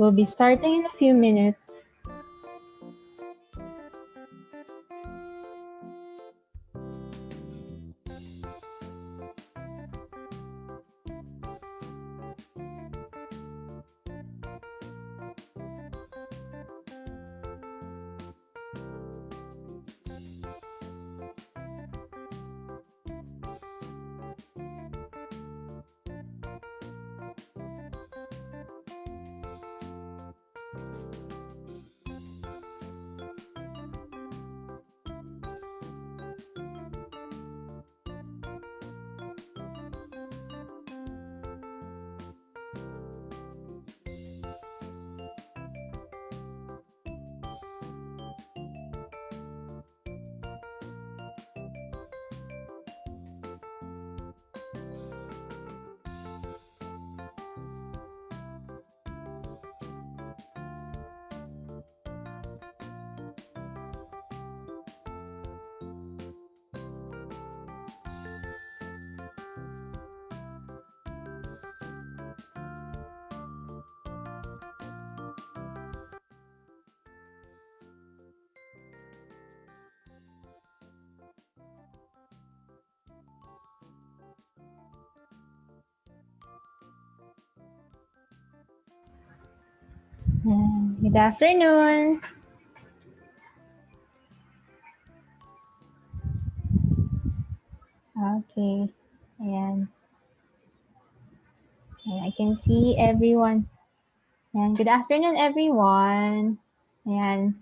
We'll be starting in a few minutes. Good afternoon. Okay. Ayan. I can see everyone. Ayan. Good afternoon, everyone. Ayan.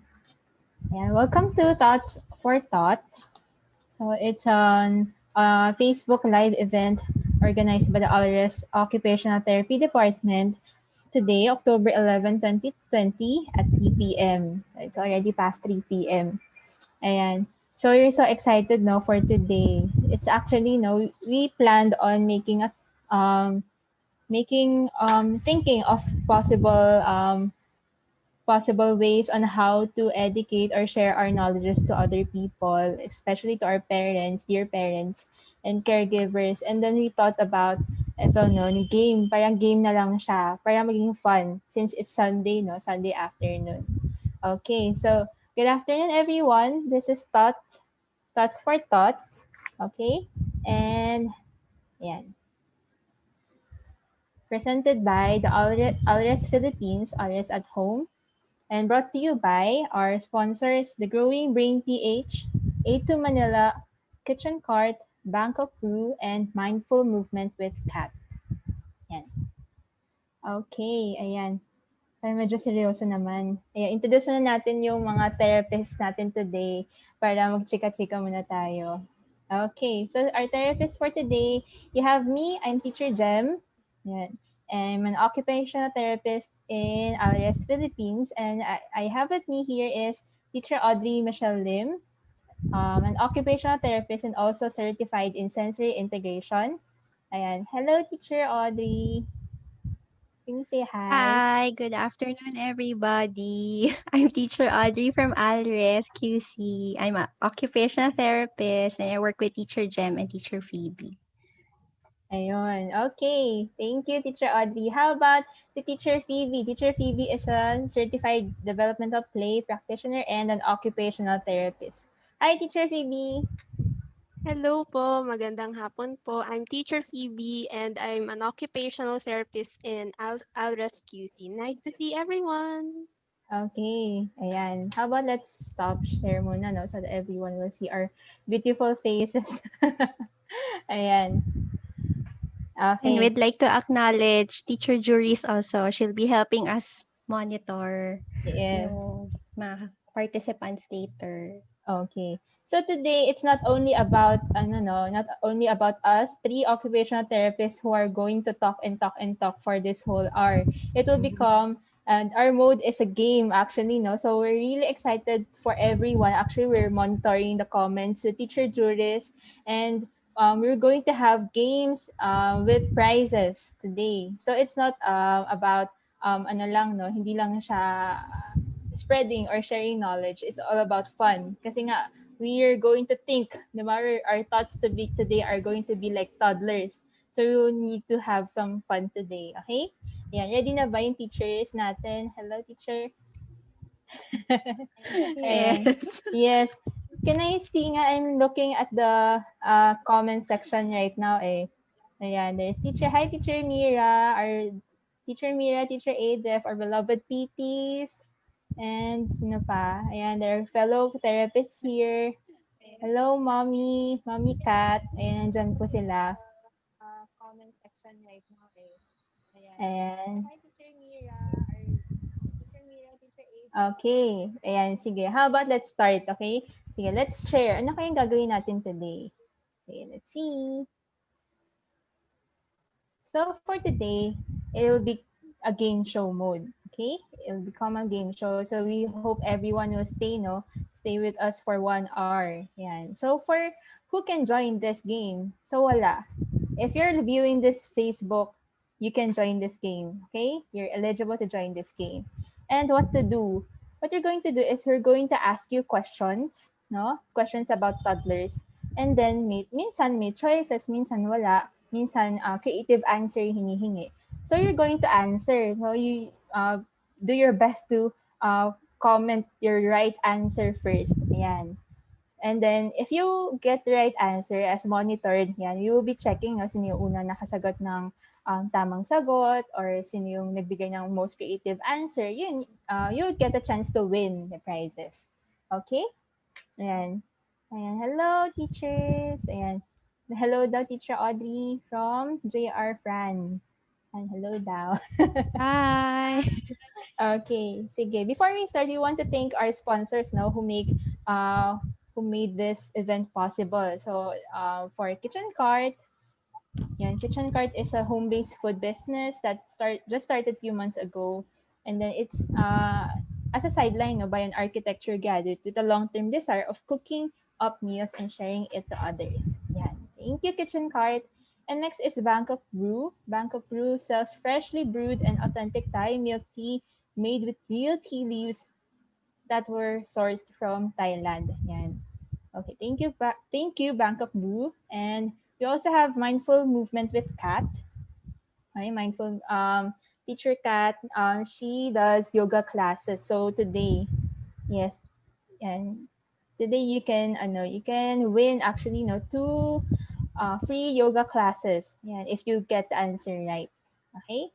Ayan. Welcome to Tots for Tots. So it's on a Facebook Live event organized by the ALRES Occupational Therapy Department today, October 11, 2020 at 3 p.m. So it's already past 3 p.m. Ayan. So we're so excited no for today. It's actually no we planned on thinking of possible ways on how to educate or share our knowledges to other people, especially to our parents, dear parents, and caregivers. And then we thought about ito no, yung game, parang game na lang siya, para maging fun since it's Sunday, no, Sunday afternoon. Okay, so good afternoon, everyone. This is Tots for Tots. Okay, and yan. Presented by the ALRES Philippines, ALRES at Home, and brought to you by our sponsors, the Growing Brain PH, A2 Manila, Kitchen Cart, Bangkok Crew, and Mindful Movement with Cat. Yan. Okay, ayan. Pero medyo seryoso naman. Ayan, introduce na natin yung mga therapists natin today para magchika-chika muna tayo. Okay, so our therapist for today, you have me, I'm Teacher Jem. Yan. I'm an occupational therapist in ALRES Philippines, and I have with me here is Teacher Audrey Michelle Lim, an occupational therapist and also certified in sensory integration. Ayan. Hello, Teacher Audrey. Can you say hi? Hi, good afternoon, everybody. I'm Teacher Audrey from ALRES QC. I'm an occupational therapist and I work with Teacher Jem and Teacher Phoebe. Ayun. Okay. Thank you, Teacher Audrey. How about si Teacher Phoebe? Teacher Phoebe is a certified developmental play practitioner and an occupational therapist. Hi, Teacher Phoebe. Hello po, magandang hapon po. I'm Teacher Phoebe and I'm an occupational therapist in ALRES QC. Nice to see everyone. Okay. Ayan. How about let's stop share muna, no? So that everyone will see our beautiful faces. Ayan. Okay. And we'd like to acknowledge Teacher Juris also. She'll be helping us monitor Yes. yung mga participants later. Okay. So today it's not only about not only about us three occupational therapists who are going to talk and talk and talk for this whole hour. It will become and our mode is a game actually, no. So we're really excited for everyone. Actually, we're monitoring the comments with Teacher Juris, and we're going to have games with prizes today. So it's not about ano lang no, hindi lang siya spreading or sharing knowledge. It's all about fun. Kasi nga, we are going to think, no matter our thoughts to be today are going to be like toddlers. So we will need to have some fun today, okay? Ayan, ready na ba yung teachers natin? Hello, teacher. Ayan. Yes. Yes. Can I see nga, I'm looking at the comment section right now eh. Ayan, there's teacher. Hi, Teacher Mira. Our Teacher Mira, Teacher Adef, our beloved PTs. And sino pa? Ayan, there are fellow therapists here. Hello, Mommy. Mommy Cat. Ayan, nandyan po sila. Comment section right now eh. Ayan. Hi, Teacher Mira. Our Teacher Mira, Teacher Adef. Okay. Ayan, sige. How about let's start, okay? Sige, let's share. Ano kayong gagawin natin today? Okay, let's see. So for today, it will be a game show mode. Okay, it will become a game show. So we hope everyone will stay with us for 1 hour. Yan. So for who can join this game? So wala. If you're viewing this Facebook, you can join this game. Okay, you're eligible to join this game. And what to do? What you're going to do is we're going to ask you questions, no? Questions about toddlers. And then minsan may choices, minsan wala. Minsan creative answer yung hinihingi. So you're going to answer. So you do your best to comment your right answer first. Ayan. And then, if you get the right answer as monitored, yan, you will be checking sino yung unang nakasagot ng tamang sagot or sino yung nagbigay ng most creative answer. Yun, you'll get a chance to win the prizes. Okay? Ayan. Ayan. Hello, teachers. Ayan. Hello daw, Teacher Audrey from JR Fran. And hello daw. Hi. Okay, sige. Before we start, we want to thank our sponsors now who made this event possible. So, for Kitchen Cart, Kitchen Cart is a home-based food business that just started a few months ago, and then it's as a sideline by an architecture graduate with a long-term desire of cooking up meals and sharing it to others. Yan. Thank you, Kitchen Cart. And next is Bangkok Brew. Bangkok Brew sells freshly brewed and authentic Thai milk tea made with real tea leaves that were sourced from Thailand. Yan. Okay, thank you, Bangkok Brew. And we also have Mindful Movement with Kat. Okay, Mindful teacher Kat. She does yoga classes. So today, yes, and today you can win actually two free yoga classes. Yeah, if you get the answer right. Okay?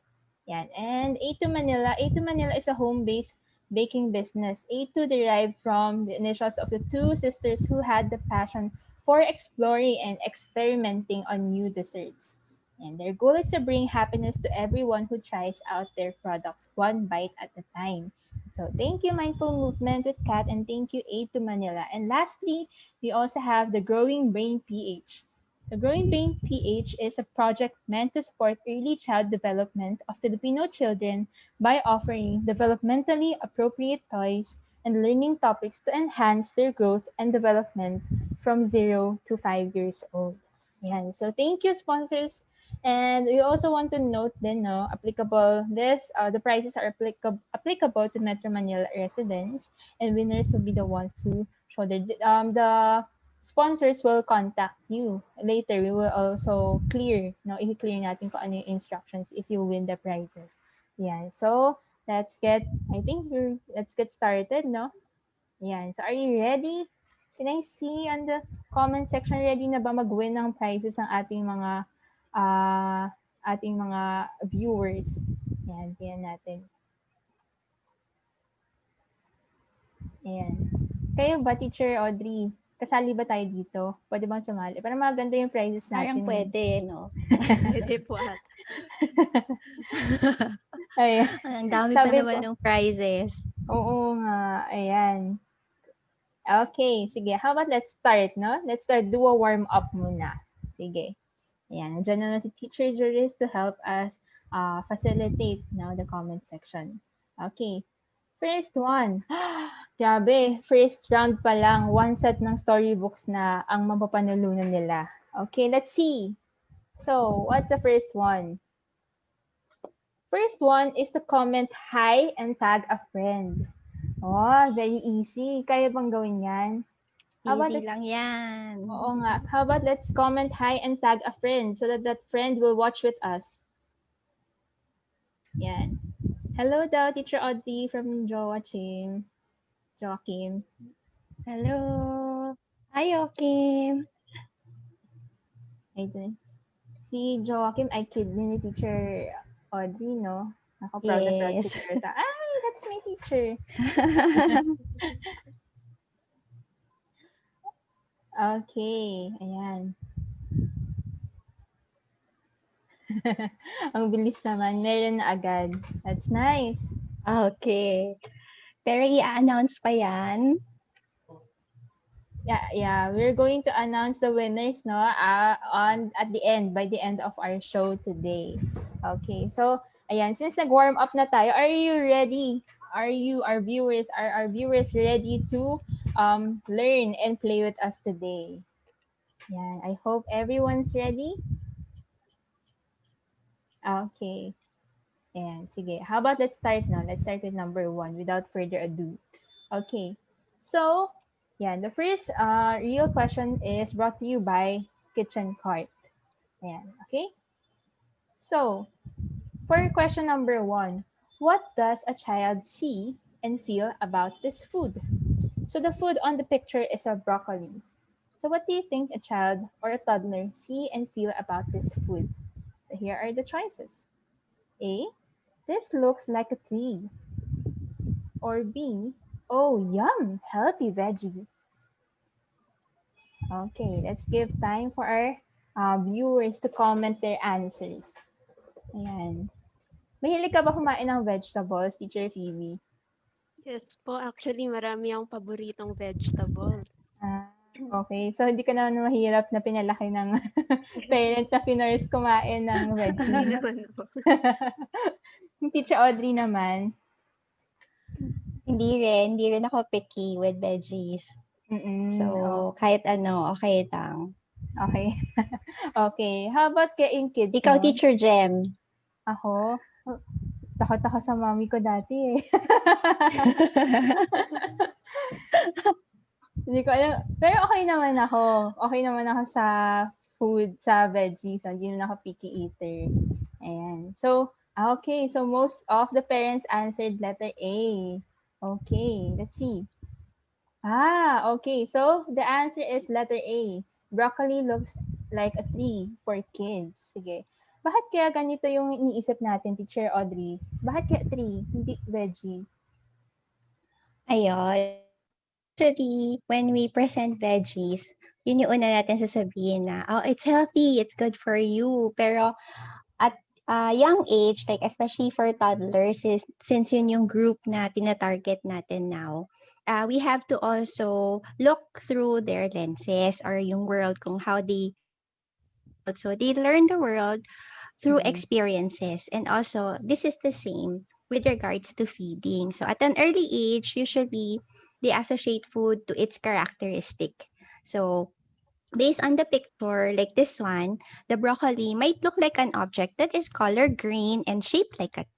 Yan. And A2 Manila. A2 Manila is a home-based baking business. A2 derived from the initials of the two sisters who had the passion for exploring and experimenting on new desserts. And their goal is to bring happiness to everyone who tries out their products one bite at a time. So thank you, Mindful Movement with Kat, and thank you, A2 Manila. And lastly, we also have the Growing Brain PH. The Growing Brain PH is a project meant to support early child development of Filipino children by offering developmentally appropriate toys and learning topics to enhance their growth and development from 0 to 5 years old. Yan. So thank you, sponsors. And we also want to note then, the prizes are applicable to Metro Manila residents, and winners will be the ones who show the sponsors will contact you. Later, we will also i-clear natin kung ano yung instructions if you win the prizes. Yan. So, let's get started, no? Yan. So, are you ready? Can I see on the comment section, ready na ba mag-win ng prizes ang ating mga viewers? Yan, tingnan natin. Ayan. Kayo ba, Teacher Audrey? Kasali ba tayo dito? Pwede bang sumali? Para maganda yung prizes natin. Parang pwede, no? Pwede po at. Ayan. Ang dami pa Sabi naman ko. ng prizes. Oo nga. Ayan. Okay, sige. How about let's start, no? Let's start. Do a warm-up muna. Sige. Ayan. Nandiyan naman si Teacher Juris to help us facilitate the comment section. Okay. First one. Grabe, first round pa lang, one set ng storybooks na ang mapapanulunan nila. Okay, let's see. So, what's the first one? First one is to comment hi and tag a friend. Oh, very easy. Kaya bang gawin yan? Easy lang yan. Oo nga. How about let's comment hi and tag a friend so that friend will watch with us? Yan. Hello daw, Teacher Audrey from Joachim. Joachim. Hello. Hi, Joachim. Ay, si Joachim ay kid ni Teacher Audrey, no? Ako, proud na proud si Yes. Teacher. Ay, that's my teacher. Okay, ayan. Ang bilis naman. Meron na agad. That's nice. Okay. Pero i-announce pa yan. Yeah. We're going to announce the winners, no? By the end of our show today. Okay. So, ayan. Since nag-warm up na tayo, are you ready? Our viewers ready to learn and play with us today? Yan. I hope everyone's ready. Okay. And sige, how about let's start now? Let's start with number 1 without further ado. Okay. So, yeah, the first real question is brought to you by Kitchen Cart. Ayan, okay? So, for question number 1, what does a child see and feel about this food? So, the food on the picture is a broccoli. So, what do you think a child or a toddler see and feel about this food? So, here are the choices. A, this looks like a tree. Or B, oh yum, healthy veggie. Okay, let's give time for our viewers to comment their answers. Ayan. Mahilig ka ba kumain ng vegetables, Teacher Phoebe? Yes po, actually marami akong paboritong vegetable. Ah, okay. So, hindi ka naman mahirap na pinalaki ng parent na pinurse kumain ng Hindi veggie. naman po. Teacher Audrey naman. Hindi rin ako picky with veggies. So, Oh, kahit ano, okay lang. okay. Okay. How about kayong kids Ikaw, mo? Teacher Jem. Ako? Takot ako sa mami ko dati eh. Hindi ko alam. Pero okay naman ako. Okay naman ako sa food, sa veggies. So, hindi naman ako picky eater. Ayan. So, okay. So, most of the parents answered letter A. Okay. Let's see. Okay. So, the answer is letter A. Broccoli looks like a tree for kids. Sige. Bakit kaya ganito yung iniisip natin, Teacher Audrey? Bakit kaya tree, hindi veggie? Ayun. Actually, when we present veggies, yun yung una natin sasabihin na, oh, it's healthy, it's good for you. Pero at young age, like especially for toddlers, since yun yung group na tina-target natin now, we have to also look through their lenses or yung world kung how they so they learn the world through Mhm. experiences. And also, this is the same with regards to feeding. So at an early age, usually they associate food to its characteristic. So based on the picture, like this one, the broccoli might look like an object that is color green and shaped like a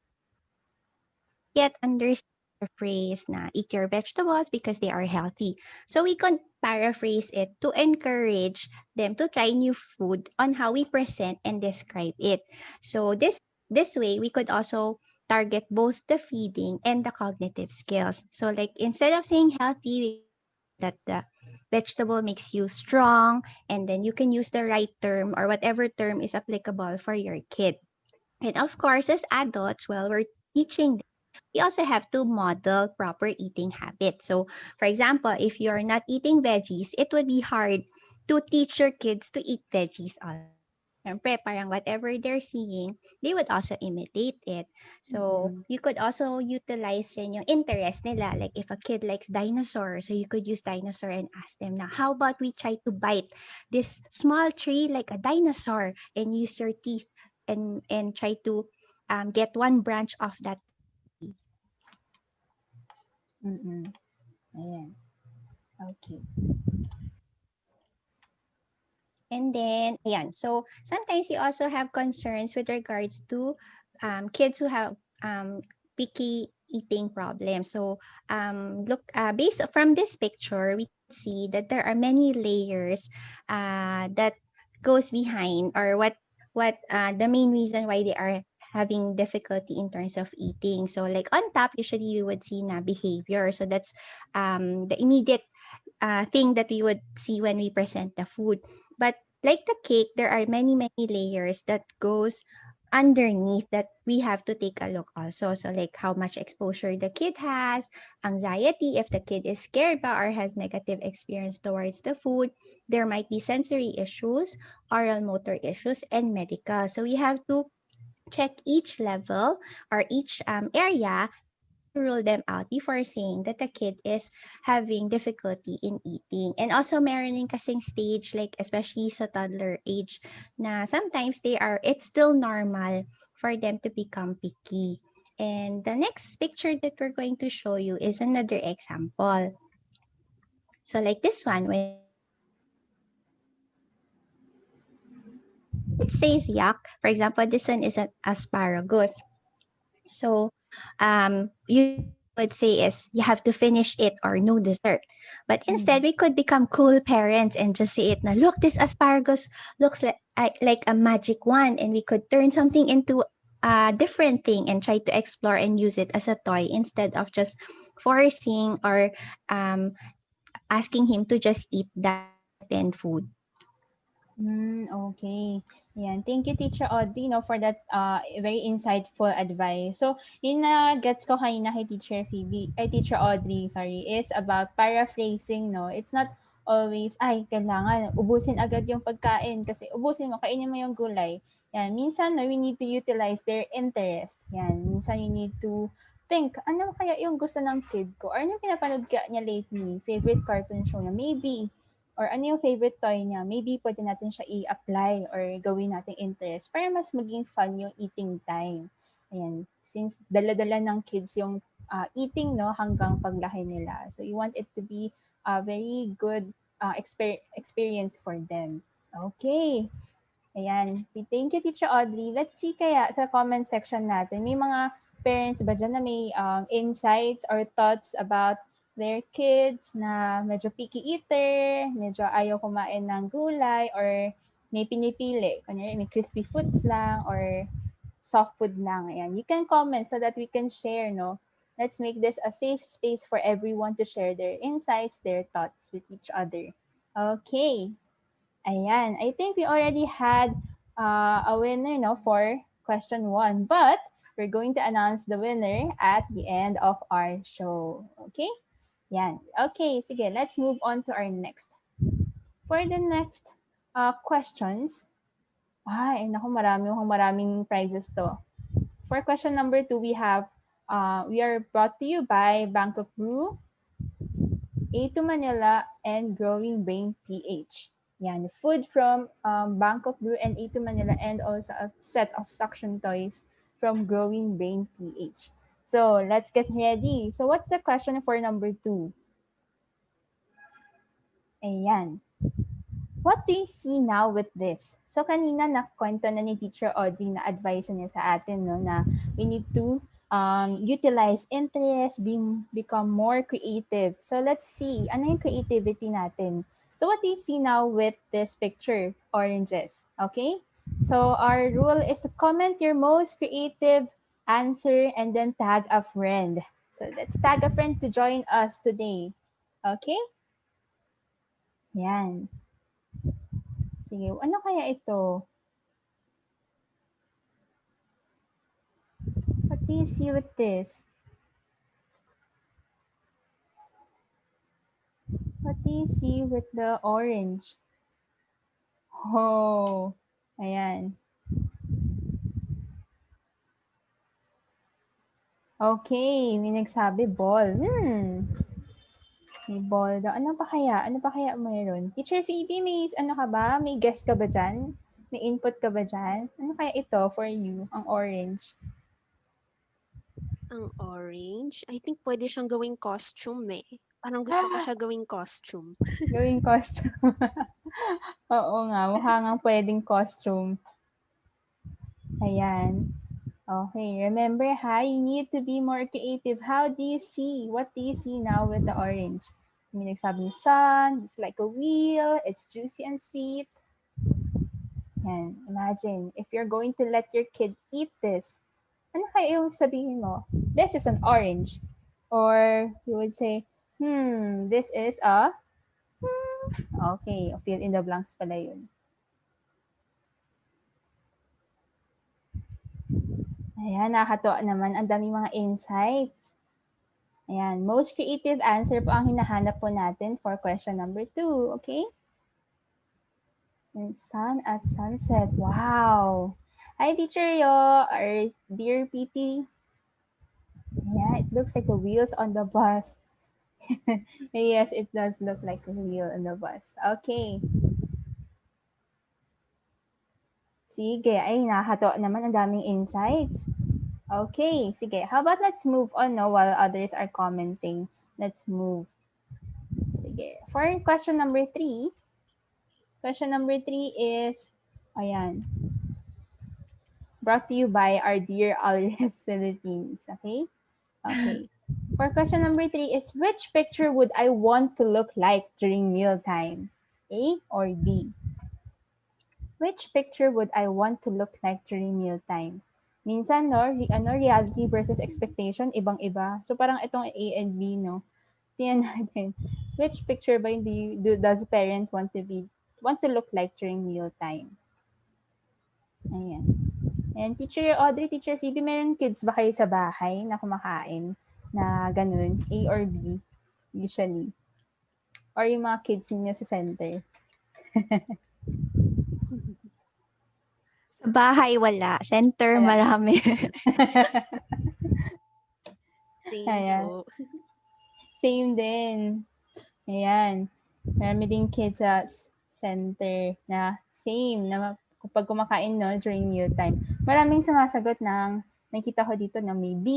yet understand the phrase na eat your vegetables because they are healthy. So we can paraphrase it to encourage them to try new food on how we present and describe it. So this way we could also target both the feeding and the cognitive skills. So like instead of saying healthy, that the vegetable makes you strong, and then you can use the right term or whatever term is applicable for your kid. And of course, as adults, well, we're teaching them, we also have to model proper eating habits. So, for example, if you're not eating veggies, it would be hard to teach your kids to eat veggies also. Siyempre, parang whatever they're seeing, they would also imitate it. So, Mhm. you could also utilize rin yung interest nila. Like, if a kid likes dinosaurs, so you could use dinosaur and ask them na, how about we try to bite this small tree like a dinosaur and use your teeth and try to get one branch of that. Mm. Ayan. Okay. And then, ayan. So, sometimes you also have concerns with regards to kids who have picky eating problems. So, look, based from this picture, we can see that there are many layers that goes behind or what the main reason why they are having difficulty in terms of eating. So like on top, usually we would see na behavior. So that's the immediate thing that we would see when we present the food. But like the cake, there are many layers that goes underneath that we have to take a look also. So like how much exposure the kid has, anxiety if the kid is scared ba or has negative experience towards the food. There might be sensory issues, oral motor issues, and medical. So we have to check each level or each area to rule them out before saying that the kid is having difficulty in eating. And also meron din kasing stage like especially sa toddler age na sometimes it's still normal for them to become picky. And the next picture that we're going to show you is another example. So like this one, when you see the if it says yuck, for example, this one is an asparagus. So usually we would say is you have to finish it or no dessert. But instead, Mm. we could become cool parents and just say it na, look, this asparagus looks like a magic wand, and we could turn something into a different thing and try to explore and use it as a toy instead of just forcing or um, asking him to just eat that certain food. Okay. Yan. Thank you, Teacher Audrey, no, for that very insightful advice. So, yung na-gets ko kanina kay Teacher Phoebe, ay Teacher Audrey, sorry, is about paraphrasing, no? It's not always, ay, kailangan ubusin agad yung pagkain kasi ubusin mo, kainin mo yung gulay. Yan. Minsan, no, we need to utilize their interest. Yan. Minsan, you need to think, ano kaya yung gusto ng kid ko? Or ano yung pinapanood ka niya lately? Favorite cartoon show niya? Maybe or ano yung favorite toy niya, maybe pwede natin siya i-apply or gawin nating interest para mas maging fun yung eating time. Ayan. Since dala-dala ng kids yung eating, no, hanggang paglaki nila. So, you want it to be a very good experience for them. Okay. Ayan. Thank you, Teacher Audrey. Let's see kaya sa comment section natin, may mga parents ba dyan na may insights or thoughts about their kids na medyo picky eater, medyo ayaw kumain ng gulay, or may pinipili. Kunyari, may crispy foods lang or soft food lang. Ayan. You can comment so that we can share, no? Let's make this a safe space for everyone to share their insights, their thoughts with each other. Okay. Ayan. I think we already had a winner, no, for question 1. But we're going to announce the winner at the end of our show. Okay? Yan. Okay, sige. Let's move on to our next. For the next questions, ay, naku, maraming prizes to. For question number 2, we are brought to you by Bangkok Brew, A2 Manila, and Growing Brain PH. Yan, food from Bangkok Brew and A2 Manila, and also a set of suction toys from Growing Brain PH. So, let's get ready. So, what's the question for number 2? Ayan. What do you see now with this? So, kanina nakwento na ni Teacher Audrey na advice niya sa atin, no, na we need to utilize interest, become more creative. So, let's see, ano yung creativity natin? So, what do you see now with this picture? Oranges. Okay? So, our rule is to comment your most creative answer and then tag a friend. So, let's tag a friend to join us today. Okay? Yan. Sige, ano kaya ito? What do you see with this? What do you see with the orange? Oh, ayan. Okay, may nagsabi ball. May ball daw. Ano pa kaya? Ano pa kaya mayroon? Teacher Phoebe, may ano ka ba? May guess ka ba dyan? May input ka ba dyan? Ano kaya ito for you, ang orange? Ang orange, I think pwede siyang gawing costume eh. Parang gusto ko siya gawing costume. Gawing costume. Oo nga, mukha nga pwedeng costume. Ayan. Okay, remember ha, you need to be more creative. How do you see? What do you see now with the orange? May nagsabi ng sun, it's like a wheel, it's juicy and sweet. Yan, imagine, if you're going to let your kid eat this, ano kaya yung sabihin mo? This is an orange. Or you would say, this is a, okay, fill in the blanks pala yun. Ayan, nakakatuwa naman. Ang daming mga insights. Ayan, most creative answer po ang hinahanap po natin for question number 2. Okay? And sun at sunset. Wow! Hi, Teacher Yo, our dear PT. Yeah, it looks like the wheels on the bus. Yes, it does look like a wheel on the bus. Okay. Sige, ay nakakatuwa naman, ang daming insights. Okay, sige. How about let's move on no, while others are commenting. Let's move. Sige. For question number 3, is, ayan, brought to you by our dear ALRES Philippines. Okay? Okay. For question number 3 is, which picture would I want to look like during mealtime? A or B? Which picture would I want to look like during mealtime? Minsan, no, reality versus expectation, ibang-iba. So, parang itong A and B, no? Tingnan natin. Which picture ba yung does parent want to look like during mealtime? Ayan. And Teacher Audrey, Teacher Phoebe, meron kids ba kayo sa bahay na kumakain na ganun? A or B, usually? Or yung mga kids niyo sa center? Sa bahay wala, center Wala. marami. Same Ayan. po. Same din. Ayan. Marami din kids sa center na same na kapag kumakain no, during mealtime. Maraming sumasagot ng nakita ko dito na may B,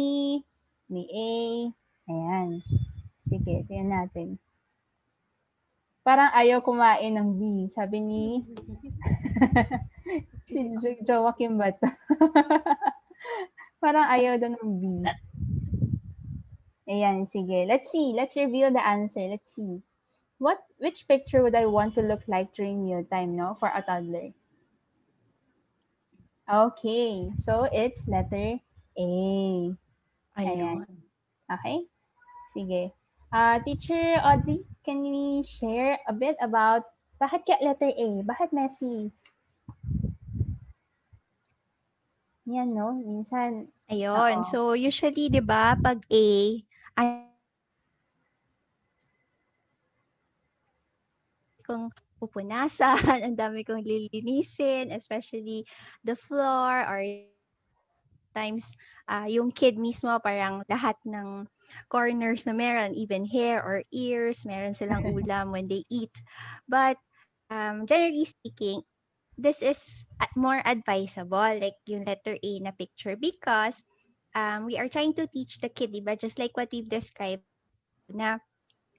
may A. Ayan. Sige, tingnan natin. Parang ayaw kumain ng B. Sabi ni si Joaquin ba to? Parang ayaw daw ng B. Ayan, sige. Let's see. Let's reveal the answer. Let's see. Which picture would I want to look like during mealtime, no, for a toddler? Okay, so it's letter A. Ayan. Ayun. Okay? Sige. Teacher Audrey, can we share a bit about bakit kaya letter A? Bakit messy? Yan, no? Minsan, Ayun. oo. So, usually, di ba, pag A, kong pupunasan, ang dami kong lilinisin, especially the floor or times yung kid mismo parang lahat ng corners na meron, even hair or ears, meron silang ulam when they eat. But generally speaking, this is more advisable, like yung letter A na picture because we are trying to teach the kid, diba? Just like what we've described na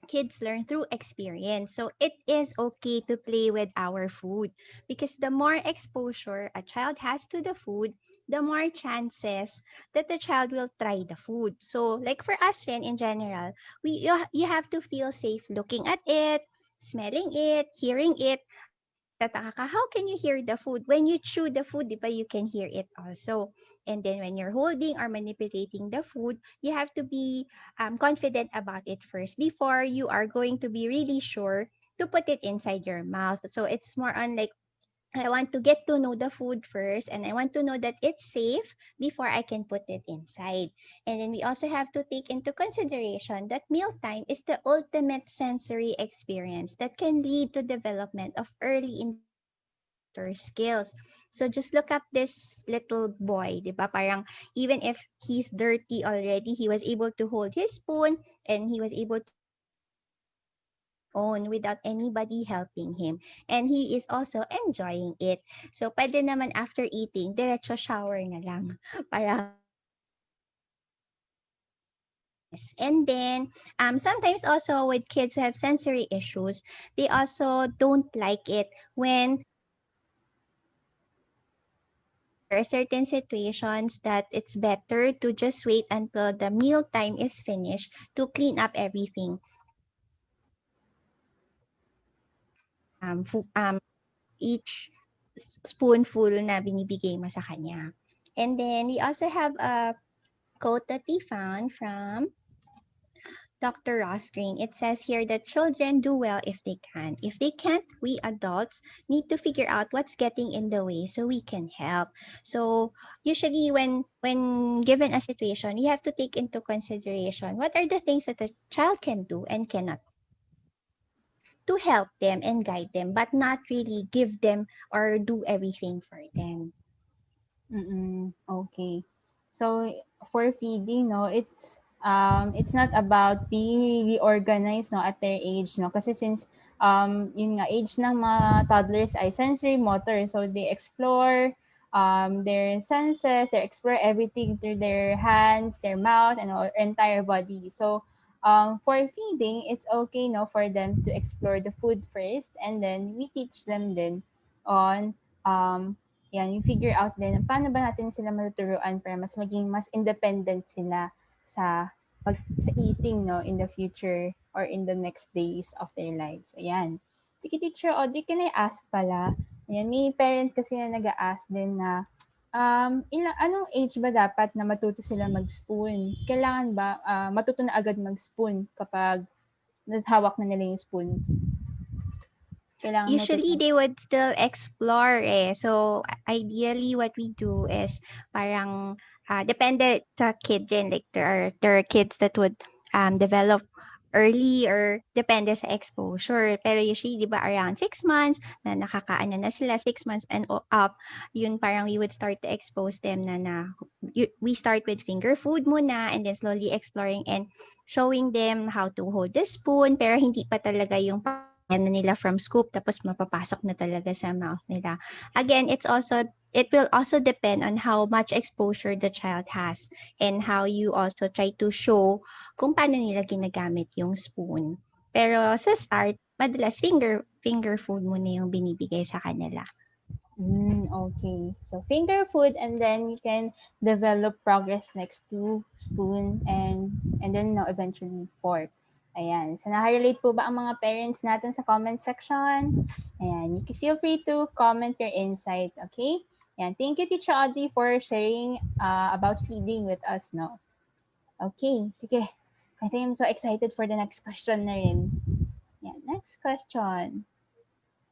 kids learn through experience. So it is okay to play with our food because the more exposure a child has to the food, the more chances that the child will try the food. So like for us in general, you have to feel safe looking at it, smelling it, hearing it. Tataka ka, how can you hear the food? When you chew the food, di ba, you can hear it also. And then when you're holding or manipulating the food, you have to be confident about it first before you are going to be really sure to put it inside your mouth. So it's more on like, I want to get to know the food first and I want to know that it's safe before I can put it inside. And then we also have to take into consideration that mealtime is the ultimate sensory experience that can lead to development of early independent motor skills. So just look at this little boy, 'di ba? Parang even if he's dirty already, he was able to hold his spoon and he was able to on his own without anybody helping him. And he is also enjoying it. So, pwede naman after eating, diretso shower na lang para malinis. And then, sometimes also with kids who have sensory issues, they also don't like it when there are certain situations that it's better to just wait until the meal time is finished to clean up everything. Um, fu- um, each spoonful na binibigay mo sa kanya. And then we also have a quote that we found from Dr. Ross Green. It says here that children do well if they can. If they can't, we adults need to figure out what's getting in the way so we can help. So usually when given a situation, you have to take into consideration what are the things that a child can do and cannot to help them and guide them, but not really give them or do everything for them. Okay. So for feeding, no, it's not about being really organized, no, at their age, no, kasi since yun nga age ng mga toddlers ay sensory motor, so they explore their senses, they explore everything through their hands, their mouth, and our entire body. So for feeding, it's okay, no, for them to explore the food first, and then we teach them then on yan, yung figure out din paano ba natin sila matuturuan para mas maging mas independent sila sa sa eating, no, in the future or in the next days of their lives. Ayan. Sige, Teacher Audrey, can I ask pala? Ayan, may parent kasi na nag-a-ask din na anong age ba dapat na matuto sila mag-spoon? Kailangan ba matuto na agad mag-spoon kapag hawak na nila yung spoon? Kailangan matuto. Usually they would still explore eh. So ideally what we do is parang depende sa kid din. Like there are kids that would develop early or depende sa exposure. Pero usually, di ba, around 6 months na nakakaano na sila, 6 months and up, yun parang we would start to expose them we start with finger food muna and then slowly exploring and showing them how to hold the spoon pero hindi pa talaga yung yan na nila from scoop tapos mapapasok na talaga sa mouth nila. Again, it will also depend on how much exposure the child has and how you also try to show kung paano nila ginagamit yung spoon. Pero sa start, madalas finger food muna yung binibigay sa kanila. Okay. So finger food and then you can develop progress next to spoon and then no, eventually fork. Ayan. So nakarelate po ba ang mga parents natin sa comment section? Ayan. You can feel free to comment your insight. Okay? Ayan. Thank you, Teacher Audrey, for sharing about feeding with us, no? Okay. Sige. I think I'm so excited for the next question na rin. Ayan. Next question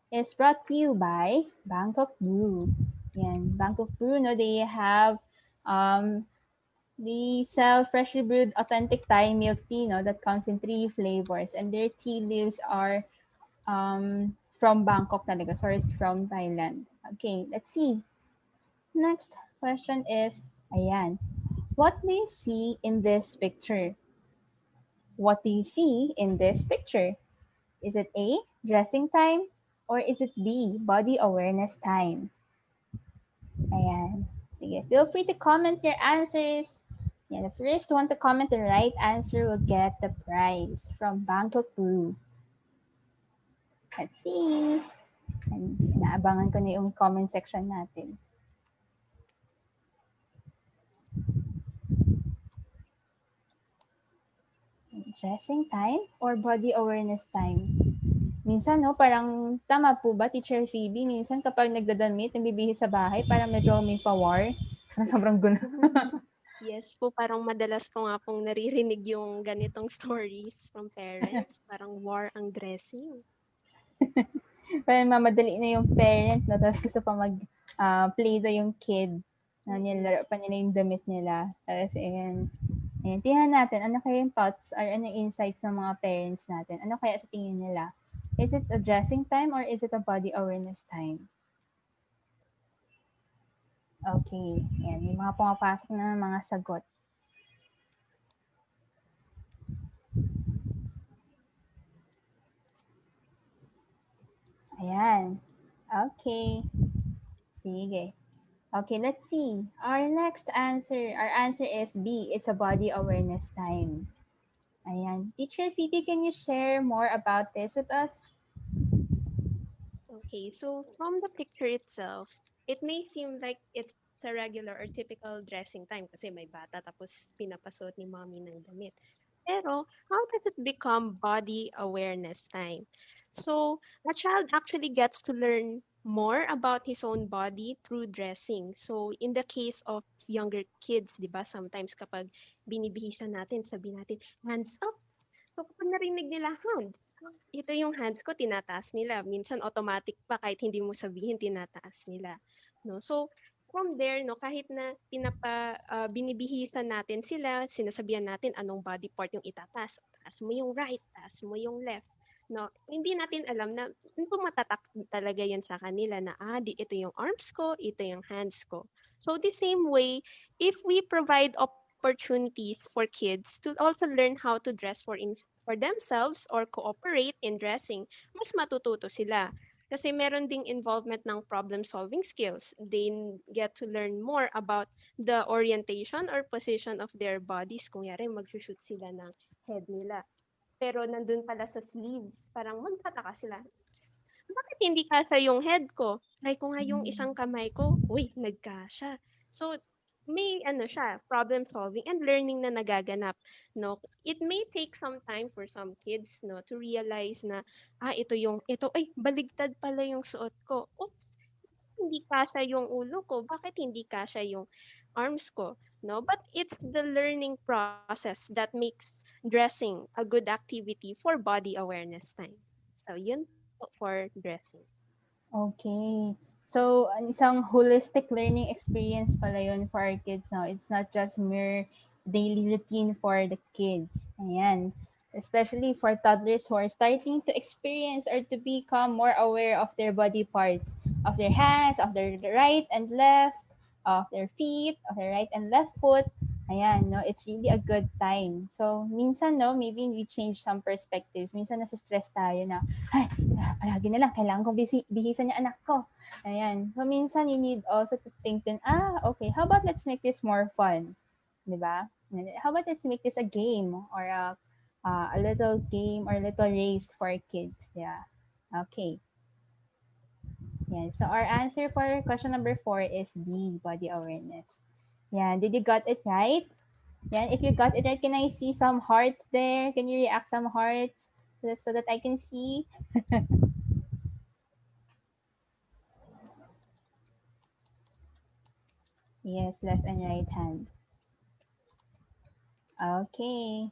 is brought to you by Bangkok Brew. Yan, Bangkok Brew, no, they sell freshly brewed authentic Thai milk tea, no, that comes in 3 flavors, and their tea leaves are from Bangkok talaga, sourced from Thailand. Okay, let's see. Next question is, ayan, what do you see in this picture? What do you see in this picture? Is it A, dressing time, or is it B, body awareness time? Ayan. Sige, feel free to comment your answers. Yeah, the first one to comment the right answer will get the prize from Bangkok Brew. Let's see. And inaabangan ko na yung comment section natin. Dressing time or body awareness time? Minsan, no, parang tama po ba, Teacher Phoebe? Minsan kapag nagdadamit, nabibihis sa bahay, parang medyo may pawar. Parang sobrang gulo. Yes po, parang madalas ko nga pong naririnig yung ganitong stories from parents. Parang war ang dressing. Parang mamadali na yung parent, no? Tapos gusto pa mag-play daw yung kid. No? Nilaro pa nila yung damit nila. Tapos, ayan. Ayan, tingnan natin, ano kaya yung thoughts or ano yung insights ng mga parents natin? Ano kaya sa tingin nila? Is it a dressing time or is it a body awareness time? Okay. Ayan, may mga pumapasok na mga sagot. Ayan. Okay. Sige. Okay, let's see. Our answer is B. It's a body awareness time. Ayan. Teacher Phoebe, can you share more about this with us? Okay, so from the picture itself, it may seem like it's a regular or typical dressing time kasi may bata tapos pinapasuot ni mommy ng damit. Pero how does it become body awareness time? So a child actually gets to learn more about his own body through dressing. So in the case of younger kids, 'di ba, sometimes kapag binibihisan natin, sabi natin, hands up. So kapag narinig nila hands, ito yung hands ko, tinataas nila. Minsan automatic pa kahit hindi mo sabihin, tinataas nila. No? So from there, no, kahit na binibihisan natin sila, sinasabihan natin anong body part yung itataas. Taas mo yung right, taas mo yung left. No, hindi natin alam na tumatatak talaga yan sa kanila na ito yung arms ko, ito yung hands ko. So the same way, if we provide opportunities for kids to also learn how to dress for themselves or cooperate in dressing, mas matututo sila. Kasi meron ding involvement ng problem-solving skills. They get to learn more about the orientation or position of their bodies. Kung yari, mag-shoot sila ng head nila. Pero nandun pala sa sleeves, parang magtataka sila. Bakit hindi kasya yung head ko? Try ko nga yung isang kamay ko. Uy, nagkasya. So, may siya, problem solving and learning na nagaganap, no? It may take some time for some kids, no, to realize na ay baligtad pala yung suot ko. Oops, hindi kasya yung ulo ko. Bakit hindi kasya yung arms ko, no? But it's the learning process that makes dressing a good activity for body awareness time. So, yun po for dressing. Okay. So, ang isang holistic learning experience pala yun for our kids, no? It's not just mere daily routine for the kids. Ayan. Especially for toddlers who are starting to experience or to become more aware of their body parts, of their hands, of their right and left, of their feet, of their right and left foot. Ayan, no? It's really a good time. So, minsan, no, maybe we change some perspectives. Minsan, nasa-stress tayo na, ay, palagi na lang, kailangan kong bihisan yung anak ko. Ayan. So, minsan, you need also to think din, okay, how about let's make this more fun? Diba? How about let's make this a game or a little game or a little race for kids? Yeah. Okay. Yeah. So, our answer for question number 4 is B, body awareness. Yeah. Did you got it right? Yeah. If you got it right, can I see some hearts there? Can you react some hearts so that I can see? Yes, left and right hand. Okay.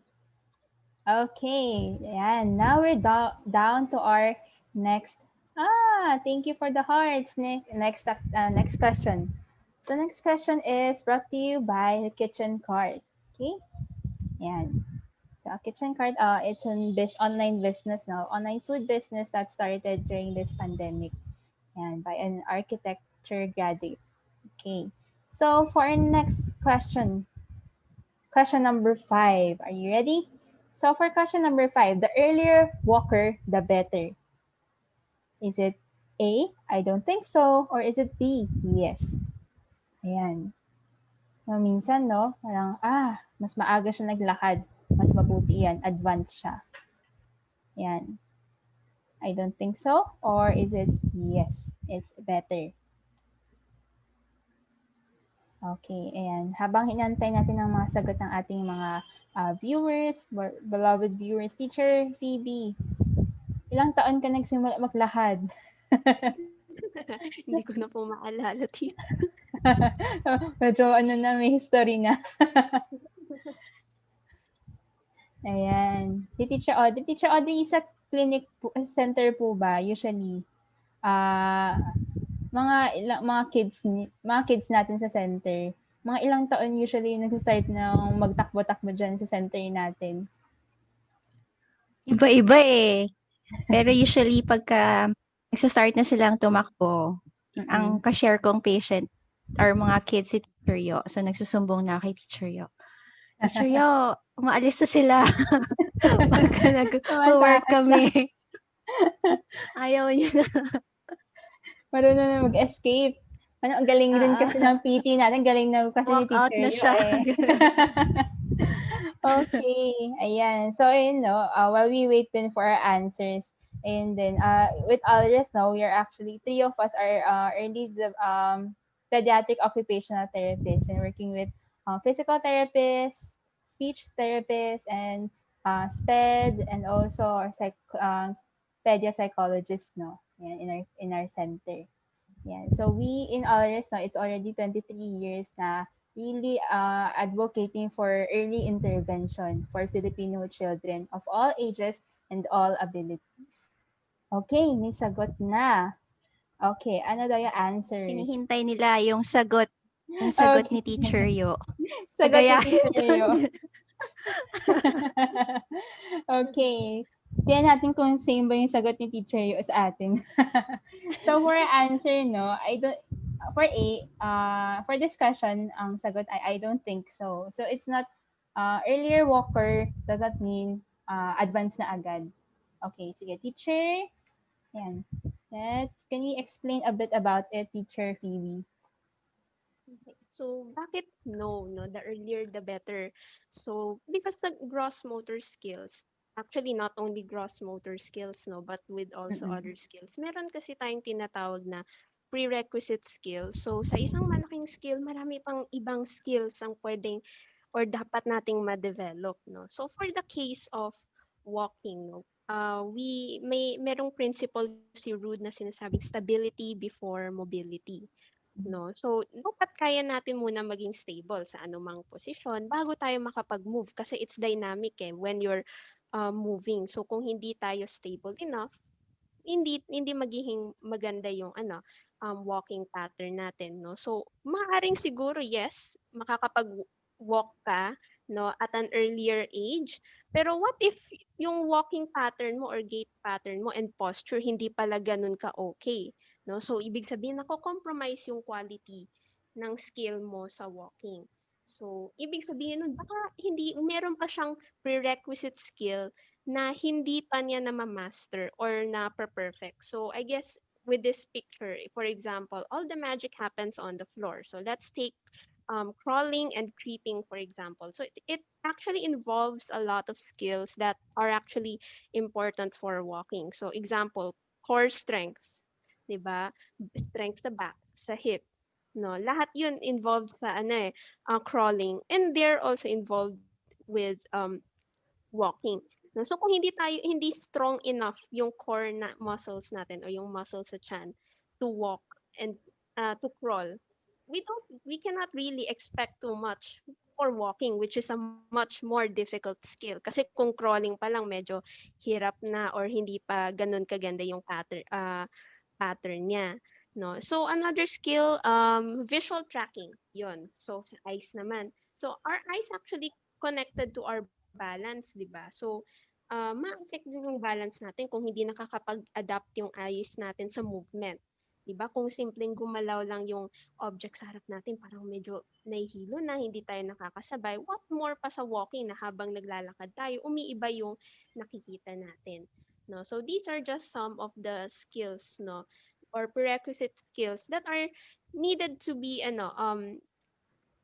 Okay. Yeah. Now we're down to our next. Thank you for the hearts, Nick. Next question. So next question is brought to you by the kitchen cart. Okay. Yeah. So a kitchen cart. It's an online business now, online food business that started during this pandemic, and by an architecture graduate. Okay. So for our next question, question number 5. Are you ready? So for question number 5, the earlier walker, the better. Is it A? I don't think so. Or is it B? Yes. Ayan. No, minsan, no, parang, mas maaga siya naglakad. Mas mabuti yan. Advance siya. Ayan. I don't think so. Or is it yes? It's better. Okay, ayan. Habang hinantay natin ang mga sagot ng ating mga viewers, beloved viewers, Teacher Phoebe, ilang taon ka nagsimula maglakad? Hindi ko na po maalala, tita. Medyo may history na. Ayan. Si Teacher Audrey. Teacher Audrey, sa clinic center po ba, usually, mga kids natin sa center, mga ilang taon usually nag-start ng magtakbo-takbo dyan sa center natin? Iba-iba eh. Pero usually pagka nagsa-start na silang tumakbo, ang ka-share kong patient or mga kids si Teacher Yo. So nagsusumbong na kay Teacher Yo. Teacher Yo, umaalis na sila. Pagka nag-work kami. Ayaw niya na. Marunong na mag-escape. Ang galing rin kasi ng PT natin. Galing na kasi ni Walk out Teacher na Yo siya. Okay. Ayan. So, while we wait then for our answers, and then with ALRES now, we are actually, 3 of us are early pediatric occupational therapists and working with physical therapists, speech therapists, and SPED, and also our pedia psychologists, no? Yan, in our center. Yeah. So we in ALRES, no, it's already 23 years na really advocating for early intervention for Filipino children of all ages and all abilities. Okay, may sagot na. Okay, ano daw yung answer? Hinihintay nila yung sagot Okay, ni Teacher Yo. sagot ni Gagayahin Teacher daw Yo. nila. Okay. Tingnan natin kung same ba yung sagot ni Teacher Yo sa atin. So for answer, no, I don't for A, for discussion, ang sagot ay I don't think so. So it's not earlier walker doesn't mean advanced na agad. Okay, sige, teacher. Yan. Can you explain a bit about it, teacher Phoebe? Okay. So, bakit no, no? The earlier, the better. So, because the gross motor skills, actually not only gross motor skills, no, but with also Mm-mm. other skills. Meron kasi tayong tinatawag na prerequisite skill. So, sa isang malaking skill, marami pang ibang skills ang pwedeng or dapat nating ma-develop, no? So, for the case of walking, no, merong principle si Rude na sinasabing stability before mobility. No? So, dapat kaya natin muna maging stable sa anumang posisyon bago tayo makapag-move kasi it's dynamic when you're moving. So, kung hindi tayo stable enough, hindi magiging maganda yung walking pattern natin, no. So maaring siguro yes, makakapag-walk ka, no, at an earlier age, pero what if yung walking pattern mo or gait pattern mo and posture hindi pala ganun ka okay, no. So ibig sabihin nako-compromise yung quality ng skill mo sa walking. So ibig sabihin nun baka hindi meron pa siyang prerequisite skill na hindi pa niya na-master or na-perfect. So, I guess with this picture, for example, all the magic happens on the floor. So, let's take crawling and creeping, for example. So, it actually involves a lot of skills that are actually important for walking. So, example, core strength, di ba? Strength sa back, sa hips. No, lahat yun involved sa crawling, and they're also involved with walking. No? So kung hindi strong enough yung core na muscles natin or yung muscles sa chan to walk and to crawl, we cannot really expect too much for walking, which is a much more difficult skill. Kasi kung crawling pa lang medyo hirap na or hindi pa ganun kaganda yung pattern niya. No? So another skill, visual tracking. Yon. So sa eyes naman. So our eyes actually connected to our balance, 'di ba? So ma-affect din yung balance natin kung hindi nakakapag-adapt yung eyes natin sa movement. 'Di ba? Kung simpleng gumalaw lang yung object sa harap natin, parang medyo nahihilo na, hindi tayo nakakasabay. What more pa sa walking na habang naglalakad tayo, umiiba yung nakikita natin. No? So these are just some of the skills, no, or prerequisite skills that are needed to be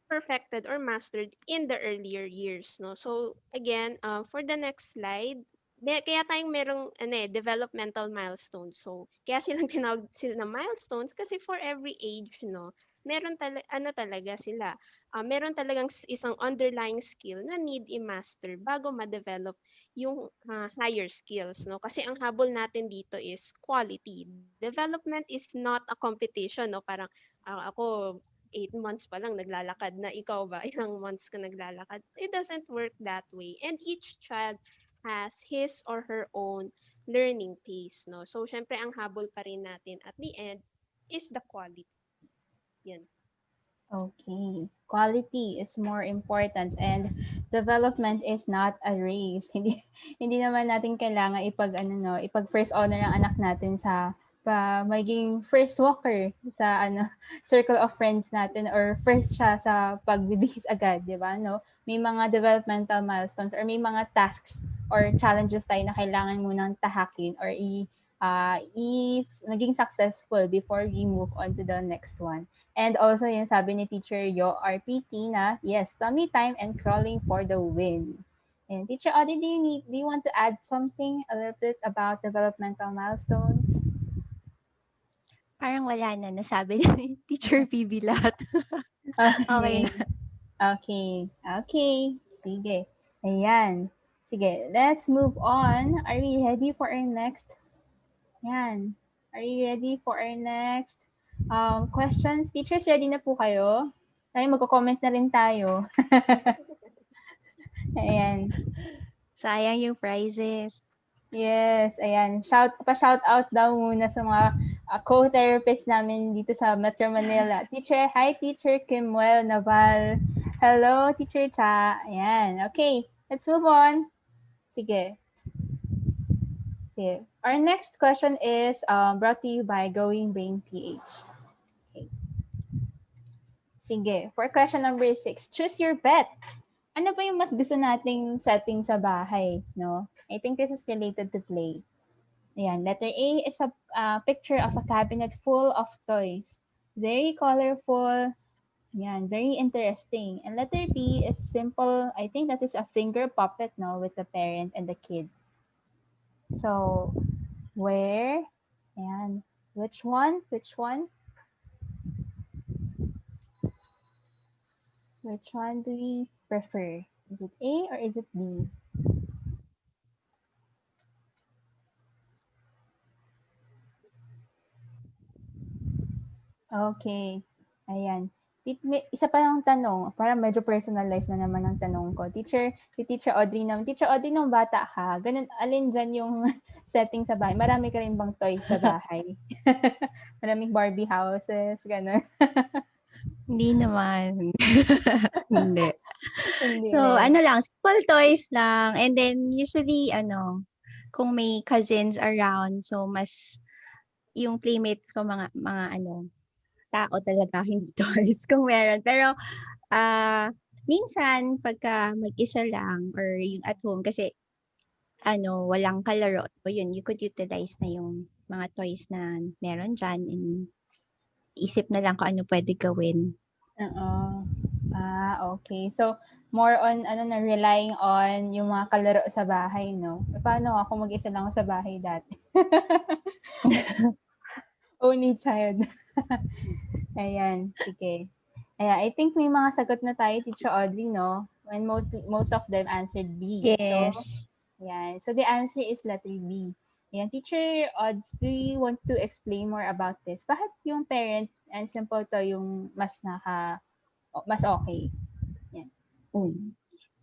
perfected or mastered in the earlier years, no? So again, for the next slide, kaya tayong merong developmental milestones. So kaya silang tinawag sila na milestones kasi for every age, no, talaga sila. Meron talagang isang underlying skill na need i-master bago ma-develop yung higher skills, no? Kasi ang habol natin dito is quality. Development is not a competition, no? Parang ako 8 months pa lang naglalakad na, ikaw ba ilang months ka naglalakad? It doesn't work that way. And each child has his or her own learning pace, no? So, syempre, ang habol pa rin natin at the end is the quality. Yan. Okay. Quality is more important and development is not a race. Hindi naman natin kailangan ipag first honor ang anak natin sa maging first walker sa circle of friends natin or first siya sa pagbibihis agad, 'di ba? No? May mga developmental milestones or may mga tasks or challenges tayo na kailangan munang tahakin or maging successful before we move on to the next one. And also, yung sabi ni Teacher Yo, RPT na, yes, tummy time and crawling for the win. And Teacher Audie, do you want to add something a little bit about developmental milestones? Parang wala na, nasabi ni Teacher Phoebe lahat. Okay Okay. na. Okay. Okay. Sige. Ayan. Sige, let's move on. Are we ready for our next Yan. Are you ready for our next questions? Teachers, ready na po kayo? Tayo magko-comment na rin tayo. Ayan. Sayang yung prizes. Yes, ayan. Pa-shout out daw muna sa mga co-therapist namin dito sa Metro Manila. Hi Teacher Kimwell Naval. Hello, Teacher Cha. Ayan. Okay, let's move on. Sige. Sige. Our next question is brought to you by Growing Brain PH. Okay. Sige. For question number 6, choose your pet. Ano ba yung mas gusto nating setting sa bahay, no? I think this is related to play. Ayan, letter A is a picture of a cabinet full of toys. Very colorful. Ayan, very interesting. And letter B is simple. I think that is a finger puppet, no, with the parent and the kid. So, where? Ayan, which one? Which one? Which one do we prefer? Is it A or is it B? Okay. Ayan. Isa pa lang tanong, para medyo personal life na naman ang tanong ko. Si Teacher Audrey naman. Teacher Audrey, nung bata ka, ganun, alin dyan yung setting sa bahay? Marami ka rin bang toys sa bahay? Maraming Barbie houses, ganun. Hindi naman. Hindi. Hindi So, rin. ano lang, simple toys lang. And then, usually, kung may cousins around, so mas, yung playmates ko, tao talaga, hindi toys, kung meron. Pero, minsan, pagka mag-isa lang, or yung at home, kasi, walang kalaro, o yun, you could utilize na yung mga toys na meron dyan, and isip na lang kung ano pwede gawin. Oo. Okay. So, more on, relying on yung mga kalaro sa bahay, no? Paano ako mag-isa lang ako sa bahay dati? Only child. Ayan, sige. Ayan, I think may mga sagot na tayo, Teacher Audrey, no? And most of them answered B. So, Yes. ayan. So, the answer is letter B. Ayan, Teacher Audrey, do you want to explain more about this? Bakit yung parent and simple to yung mas okay? Yan. Mm.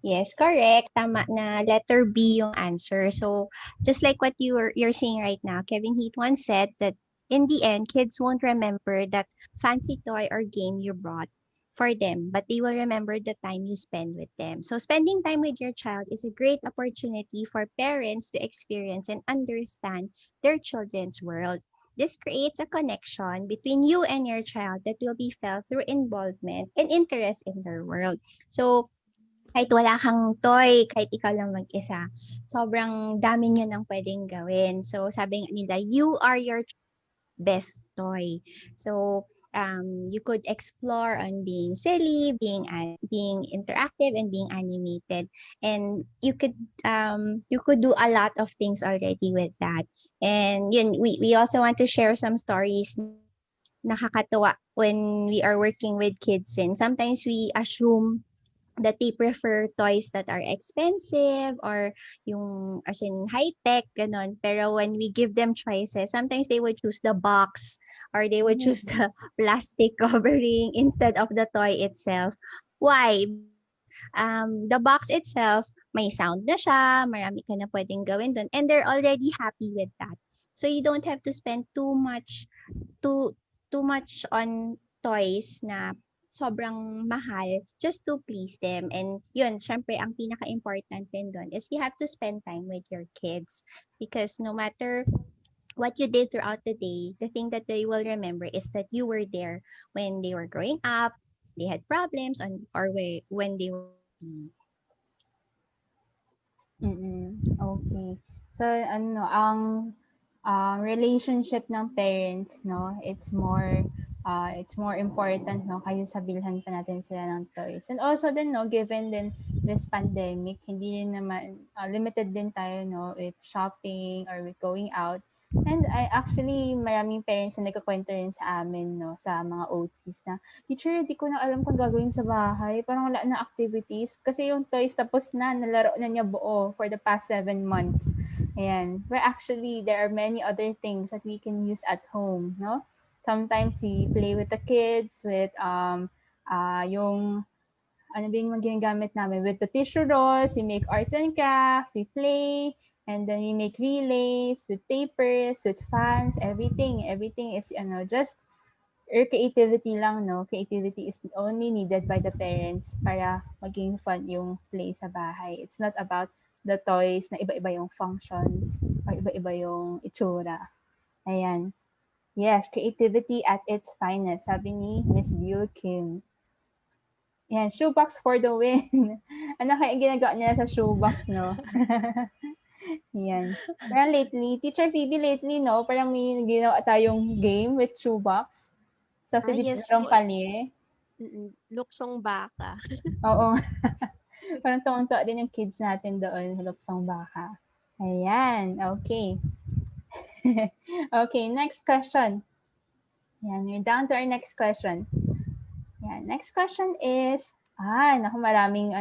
Yes, correct. Tama na letter B yung answer. So, just like what you're saying right now, Kevin Heath once said that in the end, kids won't remember that fancy toy or game you brought for them, but they will remember the time you spend with them. So, spending time with your child is a great opportunity for parents to experience and understand their children's world. This creates a connection between you and your child that will be felt through involvement and interest in their world. So, kahit wala kang toy, kahit ikaw lang mag-isa, sobrang dami niyo nang pwedeng gawin. So, sabi nga nila, you are your best toy. So, you could explore on being silly, being interactive, and being animated. And you could do a lot of things already with that. And yun, we also want to share some stories nakakatuwa when we are working with kids, and sometimes we assume that they prefer toys that are expensive or yung as in high-tech, ganon. Pero when we give them choices, sometimes they would choose the box or they would choose the plastic covering instead of the toy itself. Why? Because the box itself, may sound na siya, marami ka na pwedeng gawin dun, and they're already happy with that. So you don't have to spend too too much on toys na sobrang mahal just to please them. And yun, syempre, ang pinaka-important din doon is you have to spend time with your kids because no matter what you did throughout the day, the thing that they will remember is that you were there when they were growing up, they had problems, when they were happy. Okay. So, ang relationship ng parents, no, it's more important, no, kaysa sa bilhan pa natin sila ng toys. And also din, no, given din this pandemic, hindi rin naman, limited din tayo, no, with shopping or with going out. And actually, maraming parents na nagkukwento rin sa amin, no, sa mga OTs na, "Teacher, di ko na alam kung gagawin sa bahay. Parang wala na activities." Kasi yung toys tapos na, nalaro na niya buo for the past 7 months. Ayan. Where actually, there are many other things that we can use at home, no? Sometimes we play with the kids with yung ano ba yung ginagamit namin? With the tissue rolls, we make arts and crafts, we play, and then we make relays with papers, with fans, everything. Everything is, just creativity lang, no? Creativity is only needed by the parents para maging fun yung play sa bahay. It's not about the toys na iba-iba yung functions or iba-iba yung itsura. Ayan. Yes, creativity at its finest, sabi ni Miss Bill Kim. Yan, shoebox for the win. Ano kaya ginagawa nila sa shoebox, no? Yan. Parang lately, Teacher Phoebe lately, no? Parang may ginawa tayong game with shoebox sa Yes Filipinong po. kalye. Luksong baka. Oo. Parang tuwang-tuwa din yung kids natin doon, luksong baka. Ayan, okay. Okay, next question. Yan, we're down to our next question. Yan, next question is, naku, maraming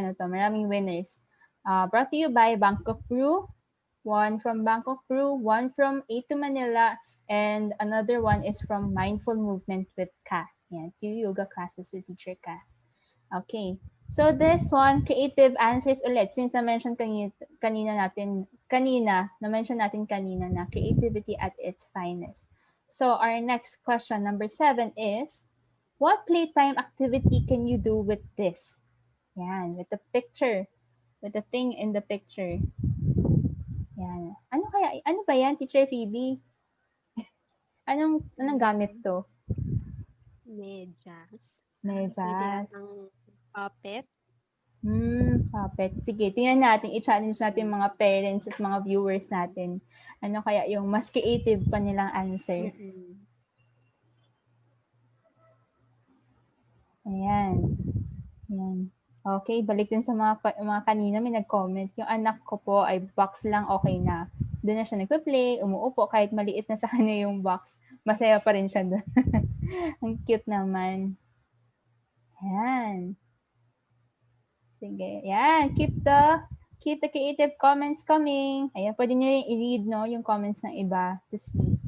winners. Brought to you by Bangkok Brew, one from Bangkok Brew, one from A to Manila, and another one is from Mindful Movement with Ka. Yan, 2 yoga classes with Teacher Ka. Okay. So this one, creative answers ulit. Since na-mention na-mention natin kanina na creativity at its finest. So our next question, number 7 is, what playtime activity can you do with this? Yan, with the picture, with the thing in the picture. Yan. Ano ba yan, Teacher Phoebe? Anong gamit to? Medyas. Pwede Medyas. yatang puppet. Puppet. Sige, tingnan natin, i-challenge natin mga parents at mga viewers natin. Ano kaya yung mas creative pa nilang answer? Ayan. Ayan. Okay, balik din sa mga kanina may nag-comment. Yung anak ko po ay box lang okay na. Doon na siya nagpa-play, umuupo, kahit maliit na sa kanya yung box. Masaya pa rin siya doon. Ang cute naman. Ayan. Sige. Ayan, keep the creative comments coming. Ayan, pwede nyo rin i-read, no, yung comments ng iba to see.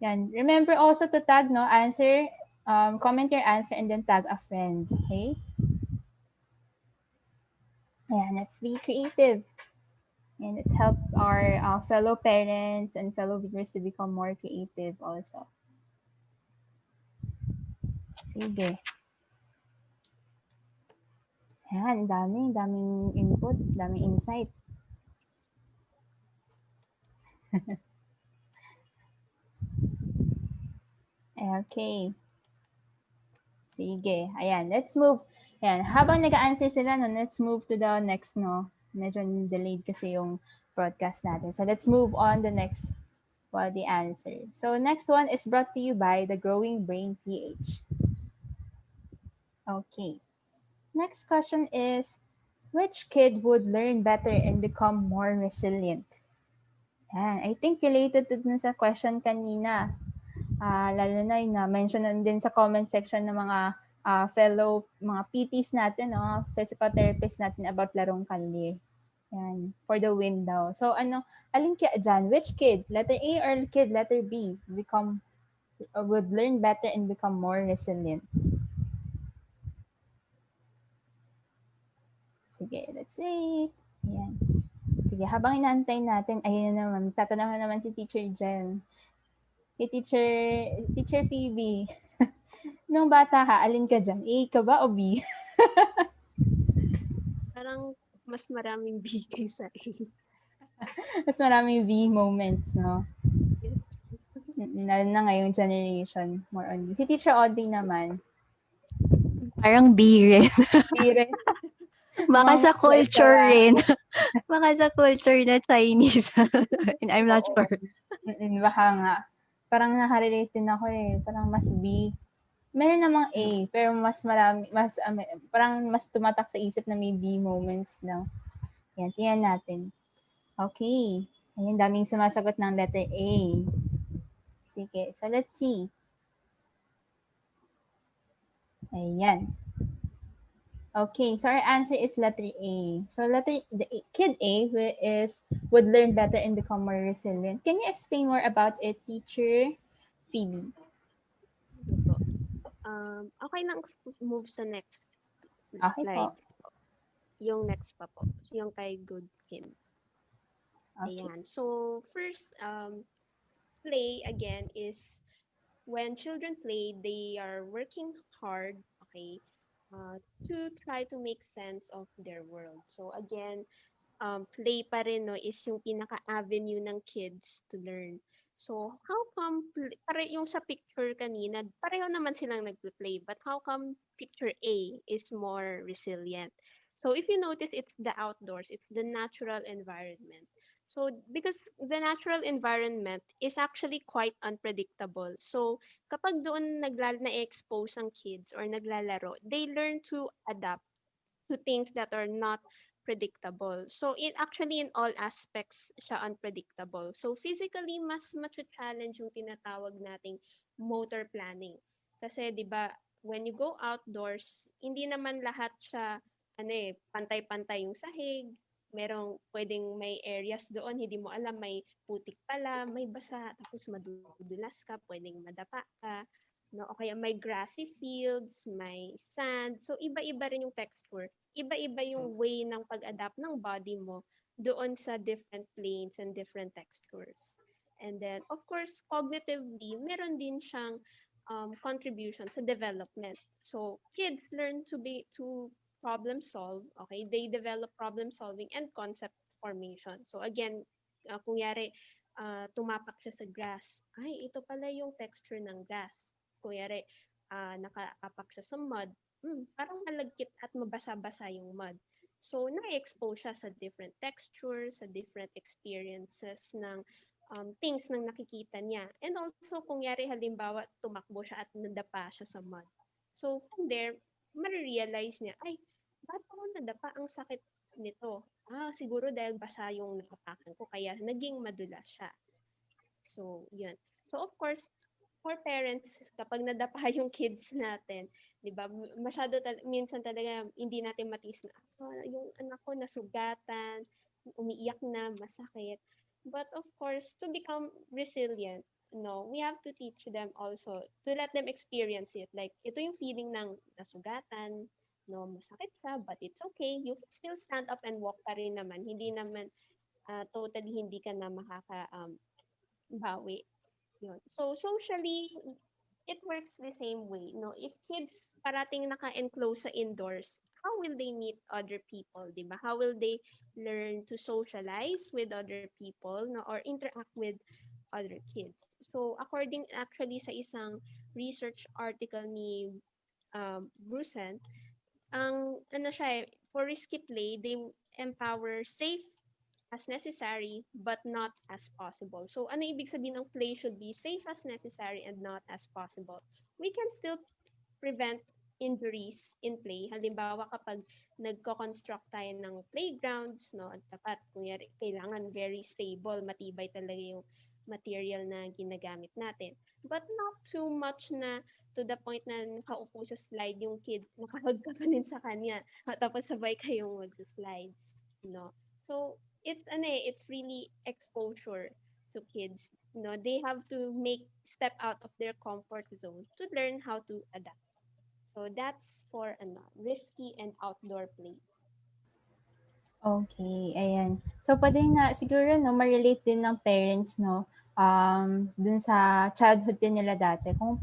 Ayan. Remember also to tag, no, comment your answer and then tag a friend. Okay? Ayan, let's be creative. And let's help our fellow parents and fellow viewers to become more creative also. Sige. Ayan, daming input, daming insight. Okay. Sige. Ayan, let's move. Ayan, habang nag-answer sila, no, let's move to the next, no. Medyo delayed kasi yung broadcast natin. So let's move on the next the answer. So next one is brought to you by the Growing Brain PH. Okay. Next question is, which kid would learn better and become more resilient? Ayan, I think related to dun sa question kanina. Lalo na yung na-mention na din sa comment section ng mga fellow, mga PTs natin, no? Physical therapists natin about larong kalye. Yan, for the win daw. So, alin kaya dyan? Which kid? Letter A or kid letter B would learn better and become more resilient? Sige, let's wait. Ayan. Sige, habang inaantay natin, ayun na naman, tatanong na naman si Teacher Jen. Hey, Teacher Phoebe. Nung bata ka, alin ka dyan? A ka ba o B? Parang mas maraming B kaysa A. Mas maraming V moments, no? Yes. Lalo na ngayong generation, more on B. Si Teacher Audrey naman. Parang B rin. B rin. Baka sa culture rin. Baka sa culture na Chinese. And I'm not sure. Baka nga. Parang nakarelate din ako eh. Parang mas B. Meron namang A, pero mas marami, parang mas tumatak sa isip na may B moments, no? Yan, tingnan natin. Okay. Ayun, daming sumasagot ng letter A. Sige, so let's see. Ayan. Okay, so our answer is letter A. So kid A would learn better and become more resilient. Can you explain more about it, teacher Phoebe? Sige po. Okay nang move sa next Okay slide. po. Yung next pa po, yung kay Good Kid. Okay. Ayan. So, first, play again is when children play, they are working hard, okay, to try to make sense of their world. So, again, play pa rin, no, is yung pinaka-avenue ng kids to learn. So, how come, yung sa picture kanina, pareho naman silang nagpe-play, but how come picture A is more resilient? So, if you notice, it's the outdoors, it's the natural environment. So, because the natural environment is actually quite unpredictable. So, kapag doon na-expose ang kids or naglalaro, they learn to adapt to things that are not predictable. So it actually in all aspects siya unpredictable. So physically mas challenge yung tinatawag nating motor planning. Kasi 'di ba when you go outdoors, hindi naman lahat siya pantay-pantay yung sahig. Merong pwedeng may areas doon, hindi mo alam, may putik pala, may basa, tapos madudulas ka, pwedeng madapa ka. No, o kaya may grassy fields, may sand. So, iba-iba rin yung texture. Iba-iba yung way ng pag-adapt ng body mo doon sa different planes and different textures. And then, of course, cognitively, meron din siyang contribution sa development. So, kids learn to problem solve, okay? They develop problem solving and concept formation. So, again, kunyari, tumapak siya sa grass. Ay, ito pala yung texture ng grass. Kunyari, nakaapak siya sa mud, parang malagkit at mabasa-basa yung mud. So, na-expose siya sa different textures, sa different experiences ng things na nakikita niya. And also, kung yari halimbawa, tumakbo siya at nadapa siya sa mud. So, from there, marirealize niya, ay, ba't ako nadapa? Ang sakit nito. Siguro dahil basa yung nakapakan ko, kaya naging madula siya. So, yun. So, of course, for parents, kapag nadapa yung kids natin, 'di ba? Minsan talaga hindi natin matiis na yung anak ko nasugatan, umiiyak na, masakit. But of course, to become resilient, no, we have to teach them also to let them experience it. Like ito yung feeling ng nasugatan, no, masakit siya, but it's okay. You can still stand up and walk pa rin naman. Hindi naman totally hindi ka na bawi. Yun. So, socially, it works the same way. No? If kids parating naka-enclose sa indoors, how will they meet other people, di ba? How will they learn to socialize with other people, no? Or interact with other kids? So, according actually sa isang research article ni Brusen, ang ano siya, for risky play, they empower safe as necessary but not as possible. So, ano ibig sabihin ng play should be safe as necessary and not as possible? We can still prevent injuries in play. Halimbawa, kapag nagko-construct tayo ng playgrounds, no, at dapat, kunyari, kailangan very stable, matibay talaga yung material na ginagamit natin. But not too much na to the point na nakaupo sa slide yung kid, nakahag ka pa din sa kanya, tapos sabay kayong mag-slide. No? So, it's really exposure to kids. No, they have to step out of their comfort zone to learn how to adapt. So that's for risky and outdoor play. Okay, ayan. So, pwede na siguro 'no, ma-relate din ng parents 'no, dun sa childhood din nila dati kung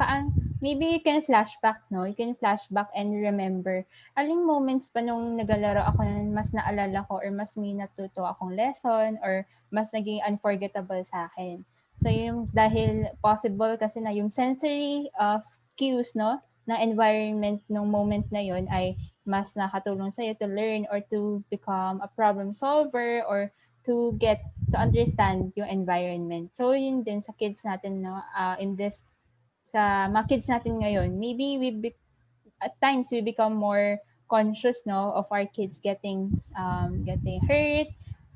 maybe you can flashback 'no, you can flashback and remember aling moments pa nung naglalaro ako na mas naalala ko or mas may natuto akong lesson or mas naging unforgettable sa akin. So, yung dahil possible kasi na yung sensory of cues 'no, ng environment nung moment na yun ay mas nakatulong sa'yo to learn or to become a problem solver or to understand yung environment. So, yun din sa kids natin, no, sa mga kids natin ngayon, maybe at times we become more conscious, no, of our kids getting hurt,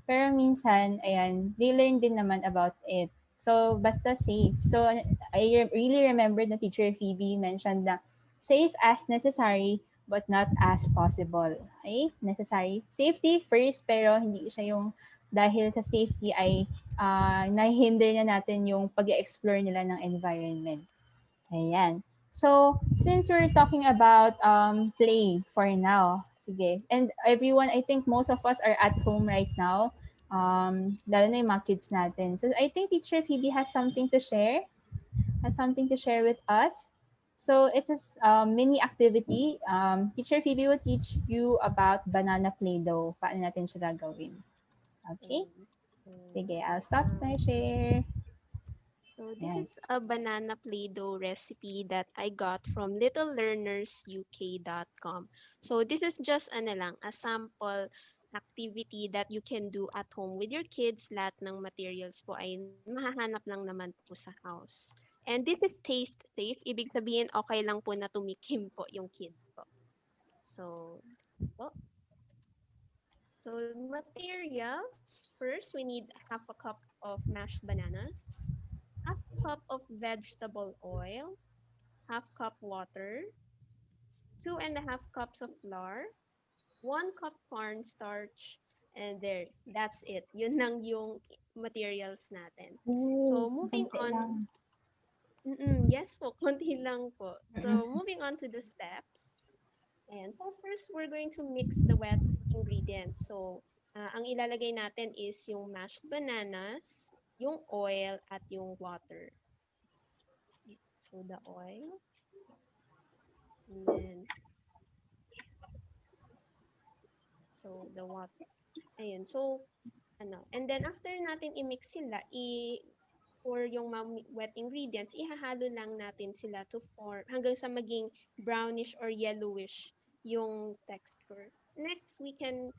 Pero minsan, ayan, they learn din naman about it. So, basta safe. So, really remember the teacher Phoebe mentioned na safe as necessary but not as possible. Okay? Necessary. Safety first, pero hindi siya yung dahil sa safety ay nahihinder na natin yung pag-explore nila ng environment. Ayan. So, since we're talking about play for now, sige. And everyone, I think most of us are at home right now. Lalo na yung mga kids natin. So, I think Teacher Phoebe has something to share with us. So, it's a mini activity. Teacher Phoebe will teach you about banana play-doh. Paano natin siya gagawin. Okay? Okay. So, Sige, I'll stop um, my share. so this Ayan. is a banana Play-Doh recipe that I got from littlelearnersuk.com. So this is just ano lang, a sample activity that you can do at home with your kids. Lahat ng materials po ay mahahanap lang naman po sa house. And this is taste safe. Ibig sabihin, okay lang po na tumikim po yung kids po. So, po. So materials, first we need half a cup of mashed bananas, half cup of vegetable oil, half cup water, 2.5 cups of flour, 1 cup cornstarch, and there, that's it. Yun lang yung materials natin. Ooh, So moving konti lang. on, yes po, konti lang po. So moving on to the steps. And so first, we're going to mix the wet ingredients. So, ang ilalagay natin is yung mashed bananas, yung oil, at yung water. So, the oil, and then, so, the water. Ayun. So, ano. And then, after natin i-mix sila, for yung mga wet ingredients, ihahalo lang natin sila to form hanggang sa maging brownish or yellowish yung texture. Next, we can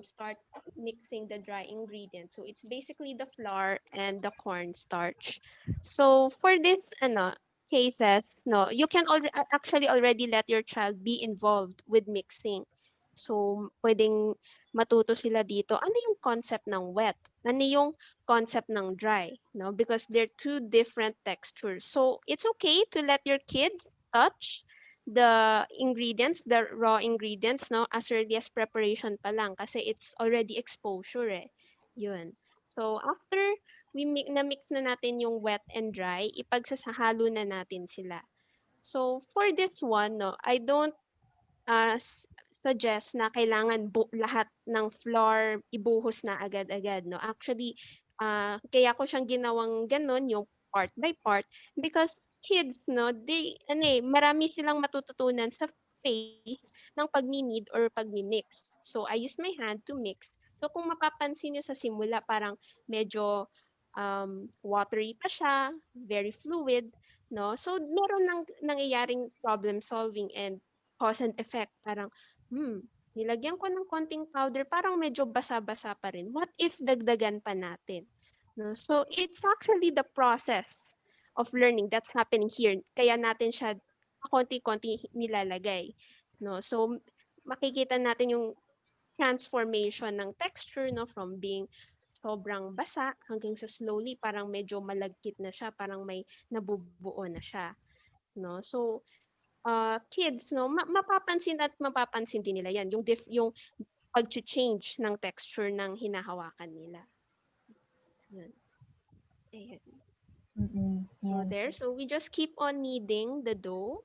start mixing the dry ingredients. So it's basically the flour and the cornstarch. So for this cases, no, you can actually already let your child be involved with mixing. So pwedeng matuto sila dito. Ano yung concept ng wet? Ano yung concept ng dry, no? Because they're two different textures. So it's okay to let your kids touch the ingredients, the raw ingredients, no, as early as preparation pa lang kasi it's already exposure eh. Yun. So after na-mix na natin yung wet and dry, ipagsasahalo na natin sila. So for this one, no, I don't suggest na kailangan lahat ng flour ibuhos na agad-agad, no? Actually, kaya ko siyang ginawang gano'n, yung part by part, because kids, no, marami silang matututunan sa phase ng pagni-knead or pagmi-mix. So, I use my hand to mix. So, kung mapapansin niyo sa simula, parang medyo watery pa siya, very fluid, no? So, meron nangyayaring problem solving and cause and effect. Parang, nilagyan ko ng konting powder, parang medyo basa-basa pa rin. What if dagdagan pa natin? No? So, it's actually the process of learning that's happening here. Kaya natin siya konti-konti nilalagay. No? So, makikita natin yung transformation ng texture, no, from being sobrang basa hanggang sa slowly parang medyo malagkit na siya, parang may nabubuo na siya. No? So, kids, no, mapapansin at mapapansin din nila yan, yung pag-change ng texture ng hinahawakan nila. Yan. Ayan. So Yan. there, so we just keep on kneading the dough,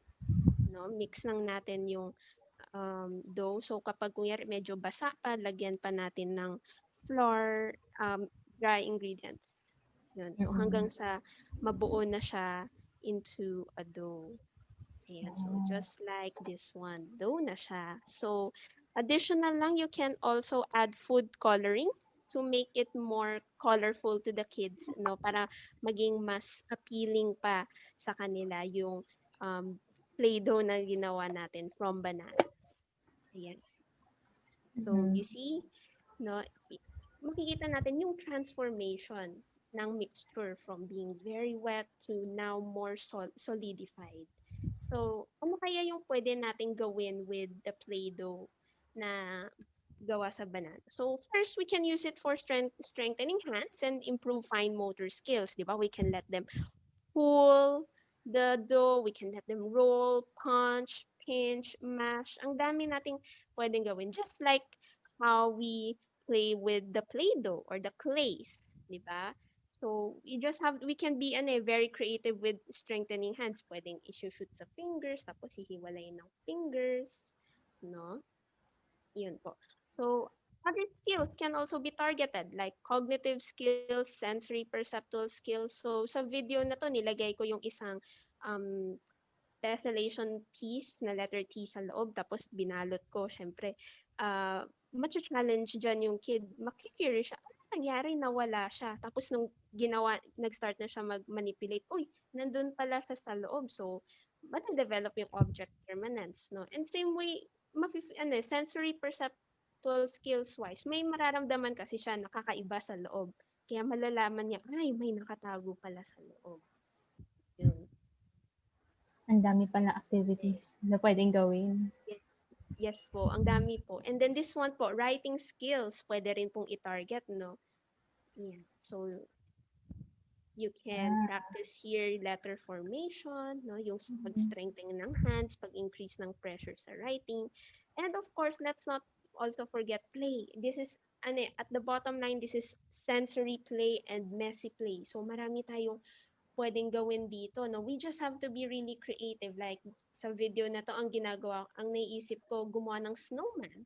no, mix lang natin yung dough. So kapag kunyari medyo basa pa, lagyan pa natin ng flour, dry ingredients. Yun. So hanggang sa mabuo na siya into a dough. Ayan, so just like this one, dough na siya. So additional lang, you can also add food coloring to make it more colorful to the kids, no, para maging mas appealing pa sa kanila yung play-doh na ginawa natin from banana. Ayan. So you see, no, makikita natin yung transformation ng mixture from being very wet to now more solidified. So, ano kaya yung pwede nating gawin with the Play-Doh na gawa sa banana. So first, we can use it for strengthening hands and improve fine motor skills, 'di ba? We can let them pull the dough, we can let them roll, punch, pinch, mash. Ang dami nating pwedeng gawin. Just like how we play with the Play-Doh or the clays, di ba? So, we can be very creative with strengthening hands. Pwedeng i-shoot sa fingers, tapos hihiwalayin ng fingers, no? Yun po. So, other skills can also be targeted like cognitive skills, sensory perceptual skills. So, sa video na to, nilagay ko yung isang um, tessellation piece na letter T sa loob tapos binalot ko. Syempre, matcha-challenge dyan yung kid. Makikurious siya. Ano nangyari? Nawala siya. Tapos nung nag-start na siya mag-manipulate, uy, nandun pala siya sa loob. So, matadevelop yung object permanence. No? And same way, sensory perceptual skills wise, may mararamdaman kasi siya nakakaiba sa loob. Kaya malalaman niya, ay, may nakatago pala sa loob. Yun. Ang dami pala activities na pwedeng gawin. Yes. Yes po, ang dami po. And then this one po, writing skills, pwede rin pong i-target, no? Yeah. So, you can Ah, practice here letter formation, no? Yung mhm. pag-strengthen ng hands, pag-increase ng pressure sa writing. And of course, let's not also forget play. This is, at the bottom line, this is sensory play and messy play. So, marami tayong pwedeng gawin dito, no? We just have to be really creative. Like, sa video na to, ang naiisip ko, gumawa ng snowman.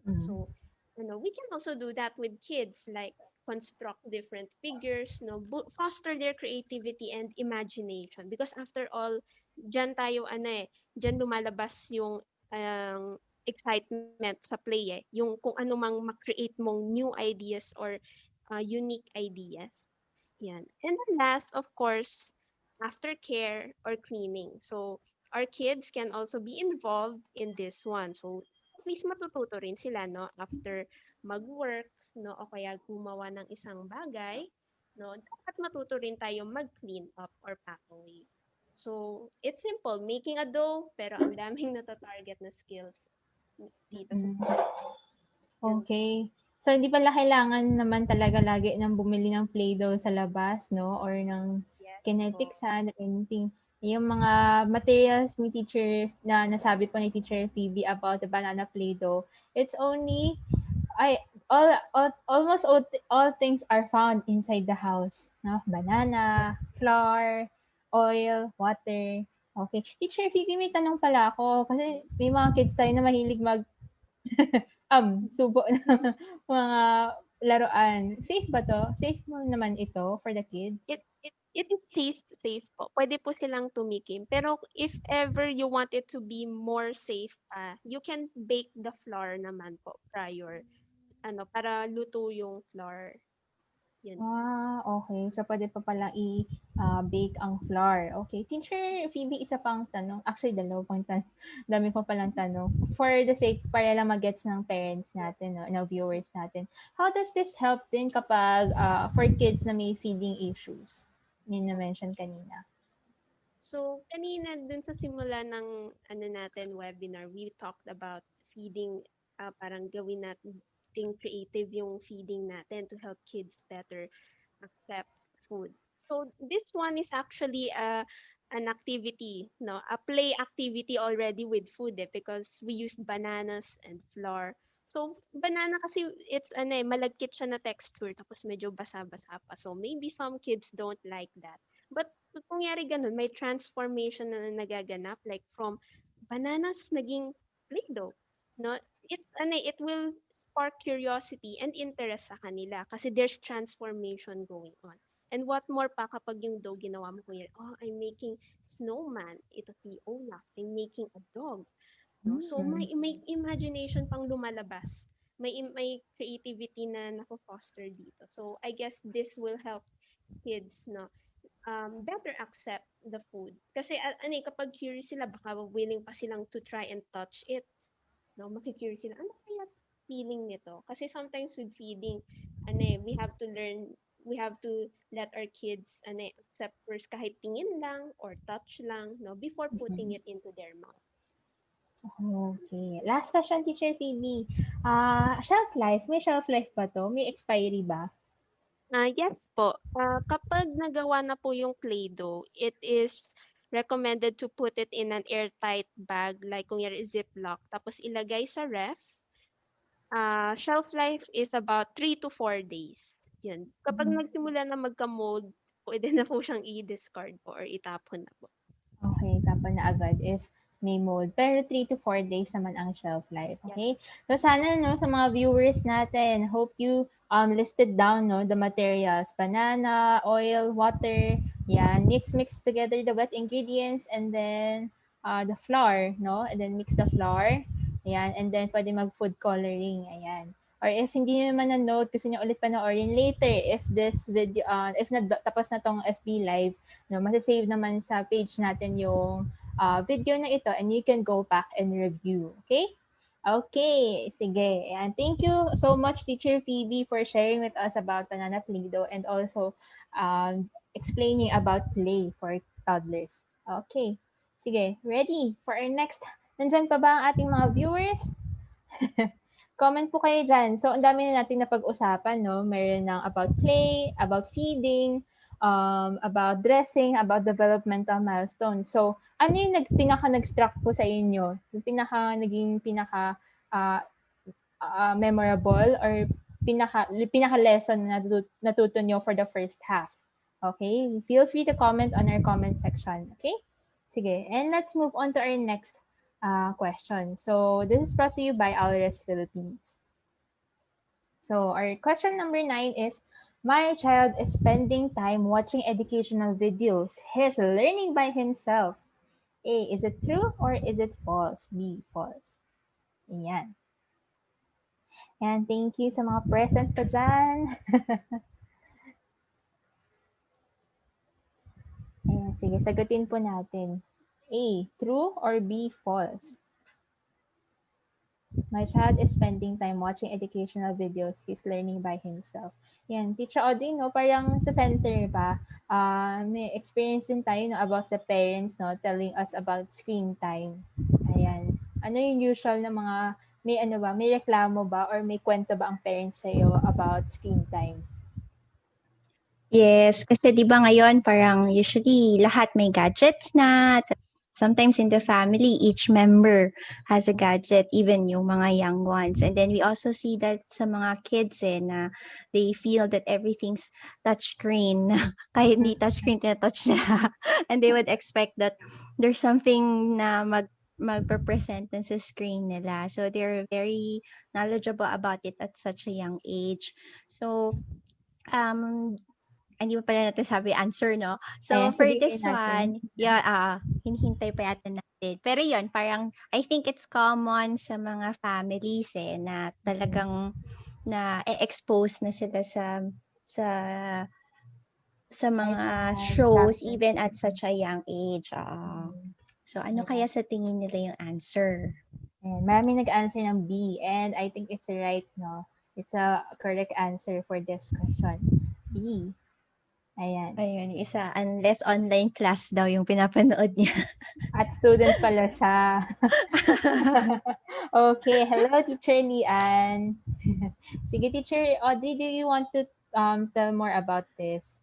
Mhm. So, we can also do that with kids, like construct different figures, no, foster their creativity and imagination. Because after all, dyan tayo, dyan lumalabas yung excitement sa play, eh. Yung kung ano mang ma-create mong new ideas or unique ideas. Yan. And then last, of course, aftercare or cleaning. So, our kids can also be involved in this one. So, at least matututo rin sila, no, after mag-work, no, o kaya gumawa ng isang bagay, no, dapat matuto rin tayo mag-clean up or pack away. So, it's simple, making a dough, pero ang daming nata-target na skills dito sa Mm. yun po. Okay. So, hindi pala kailangan naman talaga lagi ng bumili ng Play-Doh sa labas, no? Or ng Yes kinetic po. sand or anything. Yung mga materials ni teacher na nasabi po ni Teacher Phoebe about the banana Play-Doh, it's only, I, almost all things are found inside the house. No? Yes. Banana, flour, oil, water. Okay. Teacher Phoebe, may tanong pala ako. Kasi may mga kids tayo na mahilig subo ng mga laruan. Safe ba 'to? Safe mo naman ito for the kids? It is safe po. Pwede po silang tumikim. Pero if ever you want it to be more safe you can bake the flour naman po prior. Para luto yung flour. Yan po. Okay. So, pwede pa palang bake ang flour. Okay. Teacher Phoebe, isa pang tanong. Actually, dalawa pang tanong. Dami ko palang tanong. For the sake, para lang magets ng parents natin, no, ng viewers natin. How does this help din kapag for kids na may feeding issues? Yun na-mention kanina. So, kanina dun sa simula ng natin webinar, we talked about feeding, parang gawin natin creative yung feeding natin to help kids better accept food. So this one is actually an activity, no, a play activity already with food because we used bananas and flour. So banana kasi it's malagkit siya na texture tapos medyo basa-basa pa. So maybe some kids don't like that. But kung yari ganun, may transformation na nagaganap like from bananas naging Play-Doh. No, it will spark curiosity and interest sa kanila kasi there's transformation going on. And what more pa kapag yung dough ginawa mo kuya, oh, I'm making snowman. Ito si Olaf. I'm making a dog. No? So Hmm. may imagination pang lumalabas. May creativity na nako-foster dito. So I guess this will help kids no better accept the food. Kasi kapag curious sila, baka willing pa silang to try and touch it. No, makikurious sila, ano kaya feeling nito? Kasi sometimes with feeding, we have to let our kids, accept first kahit tingin lang or touch lang, no, before putting Mhm. it into their mouth. Okay. Last question, Teacher Phoebe. Shelf life. May shelf life ba to? May expiry ba? Yes po. Kapag nagawa na po yung Play-Doh, it is recommended to put it in an airtight bag, like kung yung Ziploc, tapos ilagay sa ref. Shelf life is about 3 to 4 days. Yun. Kapag Mhm. nagsimula na magka-mold, pwede na po siyang i-discard po or itapon na po. Okay, tapon na agad if may mold. Pero 3 to 4 days naman ang shelf life. Yes. Okay? So sana no sa mga viewers natin, hope you listed down no the materials, banana, oil, water. Yan, mix together the wet ingredients and then the flour, no? And then mix the flour. Ayan, and then pwede mag food coloring. Ayan. Or if hindi niyo naman na-note, gusto niyo ulit panoorin later, if this video, if tapos na tong FB Live, no, masasave naman sa page natin yung video na ito and you can go back and review. Okay? Okay, sige. And thank you so much, Teacher Phoebe, for sharing with us about Banana Play-Doh and also explaining about play for toddlers. Okay. Sige, ready for our next. Nandyan pa ba ang ating mga viewers? Comment po kayo dyan. So, ang dami na natin napag-usapan, no? Meron ng about play, about feeding, about dressing, about developmental milestones. So, ano yung pinaka-nag-struck po sa inyo? Yung pinaka memorable or pinaka-lesson na natuto nyo for the first half? Okay? Feel free to comment on our comment section. Okay? Sige. And let's move on to our next question. So, this is brought to you by ALRES Philippines. So, our question number 9 is, my child is spending time watching educational videos. He's learning by himself. A, is it true or is it false? B, false. Ayan. And thank you sa mga present pa dyan. Ayan, sige, sagutin po natin. A, true or B, false? My child is spending time watching educational videos. He's learning by himself. Yan, Teacher Audrey, no, parang sa center pa, may experience din tayo no, about the parents no, telling us about screen time. Ayan. Ano yung usual na mga, may ano ba, may reklamo ba or may kwento ba ang parents sa'yo about screen time? Yes, kasi 'di ba ngayon parang usually lahat may gadgets na. Sometimes in the family, each member has a gadget, even yung mga young ones. And then we also see that sa mga kids na they feel that everything's touchscreen. Kahit hindi touchscreen, touch nila. And they would expect that there's something na magpe-present dun sa screen nila. So they're very knowledgeable about it at such a young age. So um hindi pa pala natin sabi answer, no? So, Ayan, for sabihin this natin. one, yeah, hinihintay pa yata natin. Pero yun, parang, I think it's common sa mga families na talagang na-expose na sila sa sa mga iPad, shows tablet. even at such a young age. So, ano Ayan. kaya sa tingin nila yung answer? Ayan, maraming nag-answer ng B and I think it's right, no? It's a correct answer for this question. B. Ayan. Ayun, yung isa, unless online class daw yung pinapanood niya. At student pala siya. Okay, hello Teacher Lian. Sige, Teacher Audrey, do you want to tell more about this?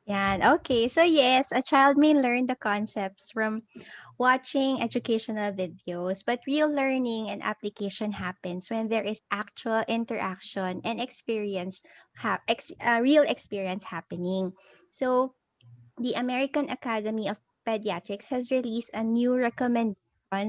Yan. Okay. So yes, a child may learn the concepts from watching educational videos, but real learning and application happens when there is actual interaction and experience, real experience happening. So the American Academy of Pediatrics has released a new recommendations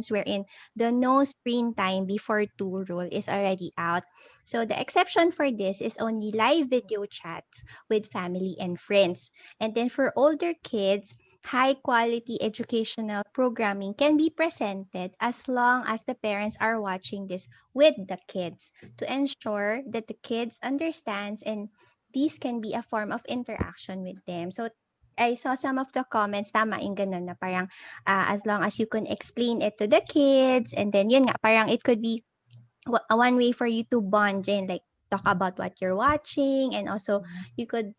wherein the no screen time before 2 rule is already out. So the exception for this is only live video chats with family and friends. And then for older kids, high quality educational programming can be presented as long as the parents are watching this with the kids to ensure that the kids understands and these can be a form of interaction with them. So I saw some of the comments, tama yung ganun na parang as long as you can explain it to the kids and then yun nga, parang it could be one way for you to bond and like talk about what you're watching and also you could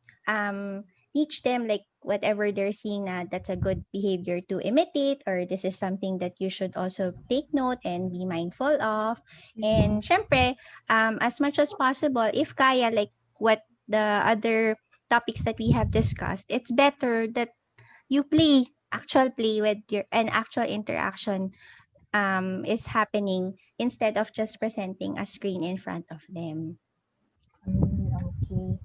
teach them like whatever they're seeing na that's a good behavior to imitate, or this is something that you should also take note and be mindful of. Mm-mm. And syempre, as much as possible, if kaya, like what the other topics that we have discussed, it's better that you play, actual play with your, an actual interaction is happening instead of just presenting a screen in front of them. Okay.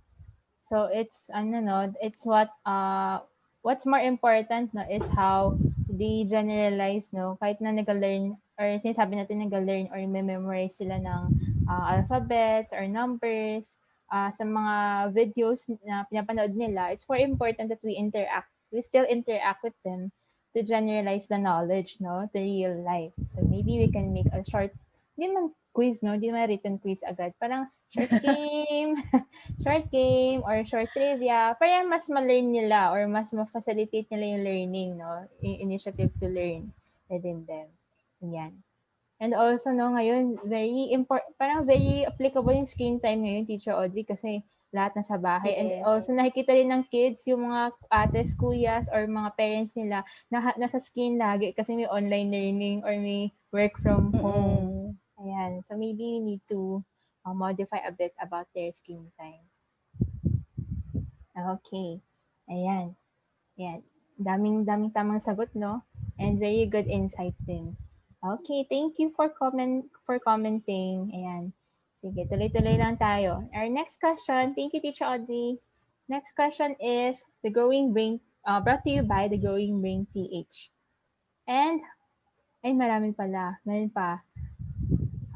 So it's ano no, it's what's more important no is how they generalize no kahit na nag-learn or sinasabi natin nag-learn or memorize sila ng alphabets or numbers sa mga videos na pinapanood nila. It's more important that we still interact with them to generalize the knowledge no to real life. So maybe we can make a short, hindi man quiz no, hindi man written quiz agad, parang short game. Short game or short trivia para mas ma-learn nila or mas ma-facilitate nila yung learning, no? Initiative to learn within them. Yan. And also, no, ngayon, parang very applicable yung screen time ngayon, Teacher Audrey, kasi lahat nasa bahay. And Yes. also, nakikita rin ng kids, yung mga ates, kuyas, or mga parents nila, nasa screen lagi kasi may online learning or may work from home. Mm-mm. Ayan. So, maybe we need to modify a bit about their screen time. Okay. Ayan. Ayan. Daming tamang sagot, no? And very good insight din. Okay, thank you for commenting. Ayan. Sige, tuloy-tuloy lang tayo. Our next question, thank you, Teacher Audrey. Next question is the Growing Brain, brought to you by the Growing Brain PH. And, ay marami pala. Meron pa.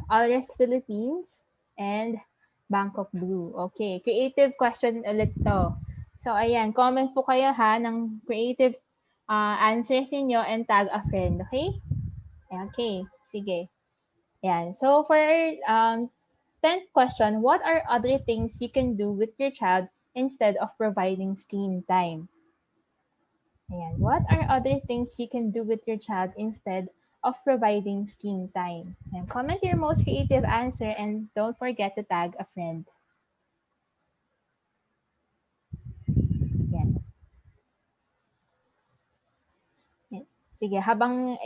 ALRES Philippines and Bangkok Blue. Okay, creative question ulit to. So, ayan, comment po kayo ha ng creative answers niyo and tag a friend, okay? Okay, sige. Ayan. So, for 10th question, what are other things you can do with your child instead of providing screen time? Ayan. What are other things you can do with your child instead of providing screen time? Ayan. Comment your most creative answer and don't forget to tag a friend. Ayan. Ayan. Sige, habang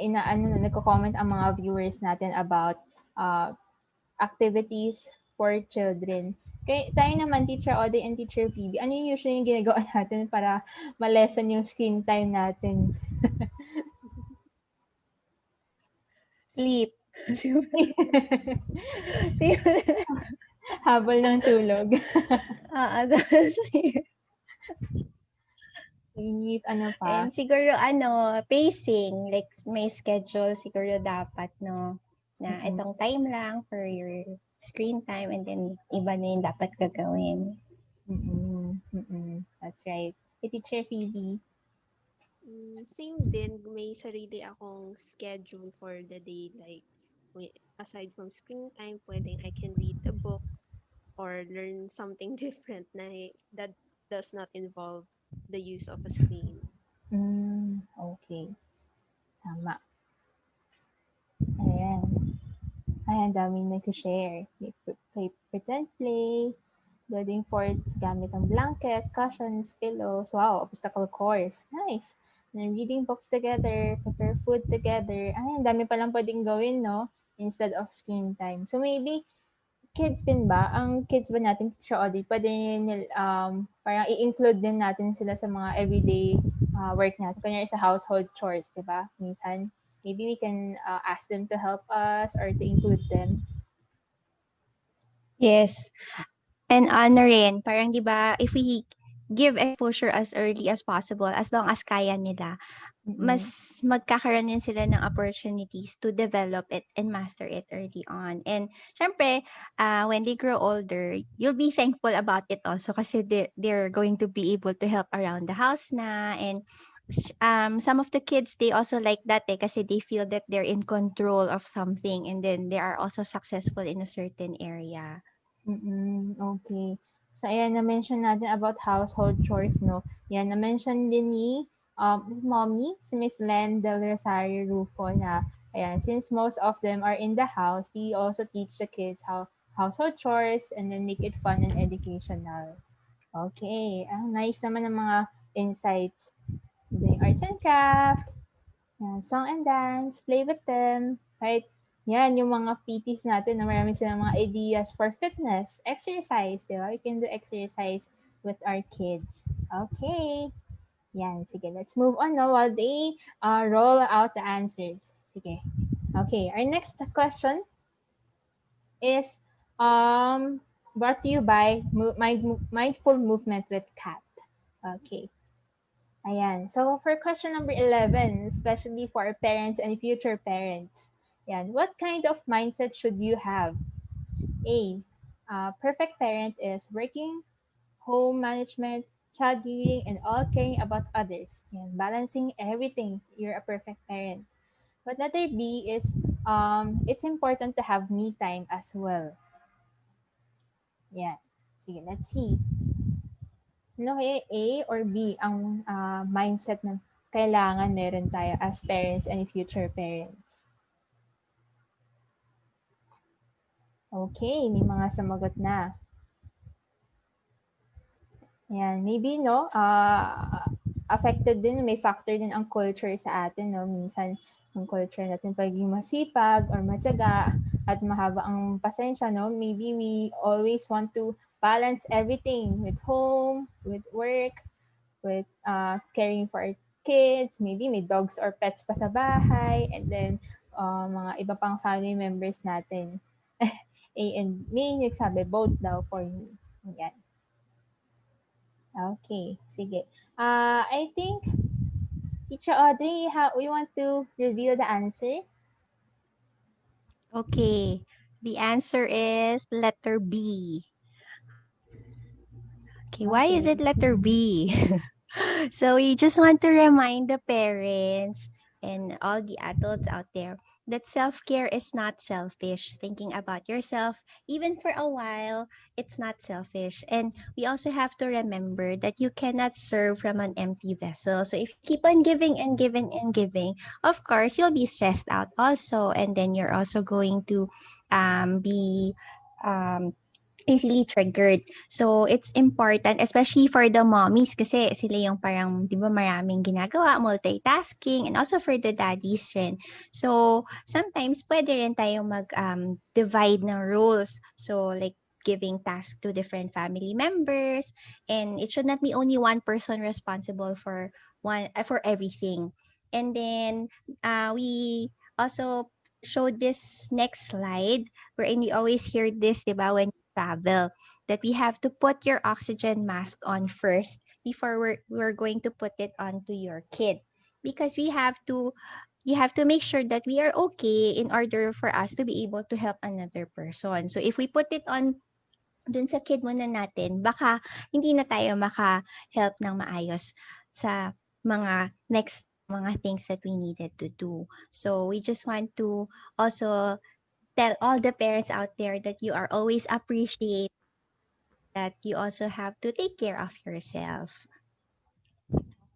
nagko-comment ang mga viewers natin about uh, activities for children. Kaya tayo naman, Teacher Audrey and Teacher Phoebe, ano yung usually yung ginagawa natin para ma-lessen yung screen time natin? Sleep. Habol ng tulog. Sleep. Sleep, ano pa? And siguro pacing, like may schedule siguro dapat, no, na Mm-mm. itong time lang for your screen time, and then iba na yung dapat gagawin. That's right. Hey, Teacher Phoebe. Same din, may sarili akong schedule for the day. Like, aside from screen time, pwedeng I can read a book or learn something different that does not involve the use of a screen. Okay. Tama. Ayan. Ayan, daming nag-share. Pretend play, building forts gamit ang blanket, cushions, pillows. Wow, obstacle course. Nice. And then reading books together, prepare food together. Ay, ang dami palang pwedeng gawin, no? Instead of screen time. So maybe, kids din ba? Ang kids ba natin, Teacher Audrey, pwede parang i-include din natin sila sa mga everyday work natin. Kunyari sa household chores, di ba? Minsan, maybe we can ask them to help us or to include them. Yes. And ano rin, parang 'di ba, if we give exposure as early as possible, as long as kaya nila, mas magkakaroon din sila ng opportunities to develop it and master it early on. And syempre, when they grow older, you'll be thankful about it also kasi they're going to be able to help around the house na. And some of the kids, they also like that kasi they feel that they're in control of something, and then they are also successful in a certain area. Okay. So, ayan, na-mention natin about household chores, no? Yan, na-mention din ni mommy, si Miss Len Del Rosario Rufo na, ayan, since most of them are in the house, he also teach the kids how household chores and then make it fun and educational. Okay. Ang nice naman ng mga insights. Doing arts and craft, yan, song and dance, play with them, right? Yan, yung mga PTs natin na marami silang mga ideas for fitness, exercise, di ba? We can do exercise with our kids. Okay. Yan, sige, let's move on now while they roll out the answers. Sige. Okay, our next question is brought to you by Mindful Movement with Cat. Okay. Ayan. So, for question number 11, especially for our parents and future parents, yan, what kind of mindset should you have? A, perfect parent is working, home management, child rearing, and all caring about others. Yan, balancing everything. You're a perfect parent. But letter B is it's important to have me time as well. Yeah. Sige, let's see. Ano kaya A or B ang mindset na kailangan meron tayo as parents and future parents? Okay, may mga sumagot na. Yan, maybe no, affected din, may factor din ang culture sa atin, no? Minsan, ang culture natin pagiging masipag or matyaga at mahaba ang pasensya, no? Maybe we always want to balance everything with home, with work, with caring for our kids, maybe may dogs or pets pa sa bahay, and then mga iba pang family members natin. A and may nagsabi, both daw for me. Yan. Okay, sige. I think, Teacher Audrey, we want to reveal the answer. Okay. The answer is letter B. Okay, why is Okay. it letter B? So we just want to remind the parents and all the adults out there that self-care is not selfish. Thinking about yourself, even for a while, it's not selfish. And we also have to remember that you cannot serve from an empty vessel. So if you keep on giving and giving and giving, of course, you'll be stressed out also. And then you're also going to be um, easily triggered. So, it's important, especially for the mommies kasi sila yung parang, di ba, maraming ginagawa, multitasking, and also for the daddies rin. So, sometimes pwede rin tayong divide ng roles. So, like, giving tasks to different family members, and it should not be only one person responsible for for everything. And then we also showed this next slide wherein we always hear this, diba, when travel, that we have to put your oxygen mask on first before we're going to put it onto your kid, because you have to make sure that we are okay in order for us to be able to help another person. So if we put it on dun sa kid muna natin, baka hindi na tayo maka-help ng maayos sa mga next mga things that we needed to do. So we just want to also tell all the parents out there that you are always appreciated, that you also have to take care of yourself.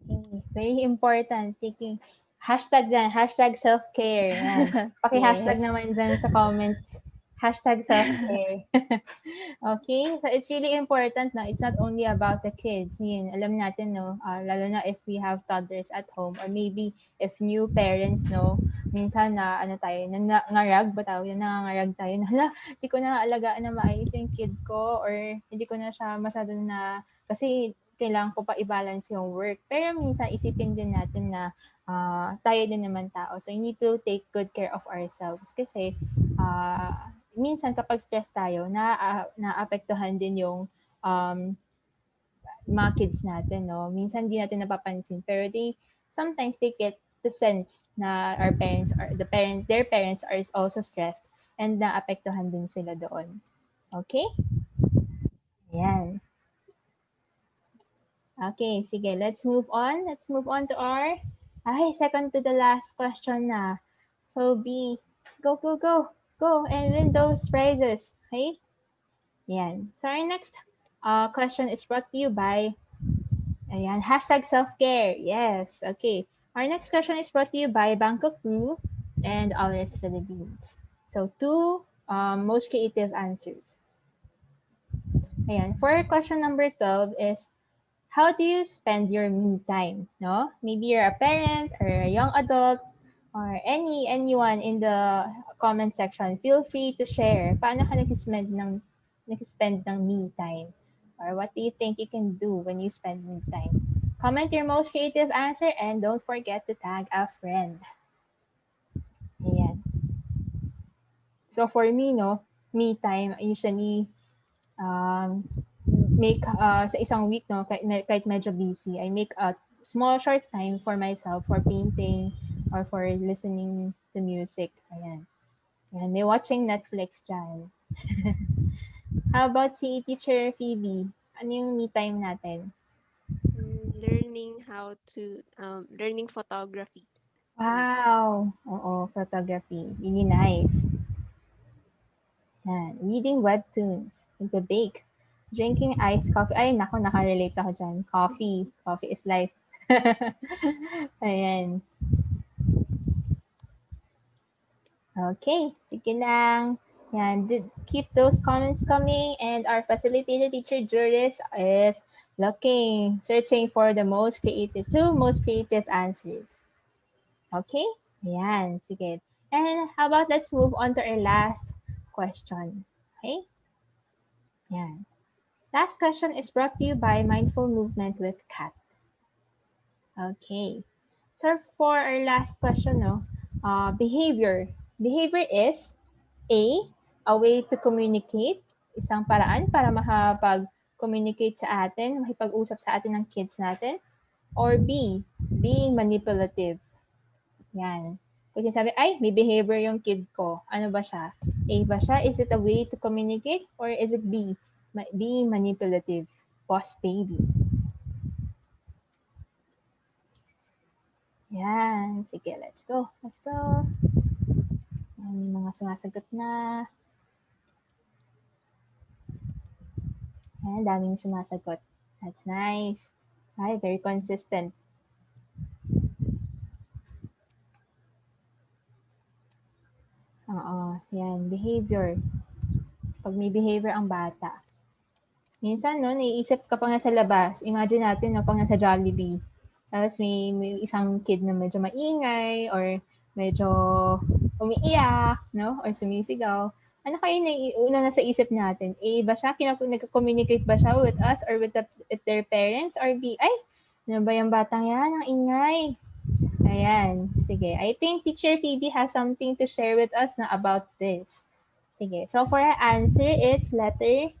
Okay. Very important. Taking hashtag dyan, hashtag self-care. Yan. Paki-hashtag Yes. naman dyan sa comments. Hashtag self-care. Okay, so it's really important na it's not only about the kids. Yun, alam natin, no, lalo na if we have toddlers at home or maybe if new parents, no, minsan na, ano tayo, nangangarag ba tawag yun, nangangarag tayo na, hala, hindi ko na alagaan na maayos yung kid ko or hindi ko na siya masyado na, kasi kailangan ko pa i-balance yung work. Pero minsan isipin din natin na tayo din naman tao. So, you need to take good care of ourselves kasi minsan kapag stress tayo, naapektuhan din yung mga kids natin, no? Minsan di natin napapansin, pero sometimes they get the sense na our parents are, their parents are also stressed and naapektuhan din sila doon. Okay? Ayan. Okay, sige, let's move on. Let's move on to our, second to the last question na. So, B, go, go, go. Go and win those prizes. Okay? Yan. So, our next question is brought to you by, ayan, hashtag self-care. Yes. Okay. Our next question is brought to you by Bangkok Crew and ALRES Philippines. So, two most creative answers. Ayan. For question number 12 is, how do you spend your me time? No? Maybe you're a parent or a young adult or anyone in the comment section. Feel free to share. Paano ka nag-spend ng me time? Or what do you think you can do when you spend me time? Comment your most creative answer and don't forget to tag a friend. Ayan. So for me, no, me time, usually um, make sa isang week, no, kahit medyo busy, I make a small short time for myself for painting or for listening to music. Ayan. Ayan, may watching Netflix dyan. How about si Teacher Phoebe? Ano yung me time natin? Learning how to learning photography. Yan. Wow! Oo, photography. Really nice. Yan. Reading webtoons. Nagbe-bake. Drinking iced coffee. Ay, naku, nakarelate ako dyan. Coffee. Coffee is life. Ayan. Okay. Sige lang. Yan. Keep those comments coming. And our facilitator teacher, Juris, is searching for the two most creative answers. Okay? Ayan. Sige. And how about let's move on to our last question. Okay? Yan. Last question is brought to you by Mindful Movement with Kat. Okay. So for our last question, no, behavior. Behavior is a way to communicate, isang paraan para makapag-communicate sa atin, makipag-usap sa atin ng kids natin. Or B, being manipulative. Yan. Pag sabi, ay, may behavior yung kid ko. Ano ba siya? A ba siya? Is it a way to communicate? Or is it B, being manipulative? Boss baby. Yan. Sige, let's go. Let's go. Yan, may mga sumasagot na. Yan, daming sumasagot. That's nice. Ay, very consistent. Oo, yan. Behavior. Pag may behavior ang bata. Minsan, no, naiisip ka pa nga sa labas. Imagine natin, no, pag nasa Jollibee. Tapos may isang kid na medyo maingay or medyo umiiyak, no? Or sumisigaw. Ano kaya una na sa isip natin? A ba siya? Nagka-communicate ba siya with us or with their parents? Or B, ay, ano ba yung batang yan? Ang ingay. Ayan. Sige. I think Teacher Phoebe has something to share with us na about this. Sige. So for our answer, it's letter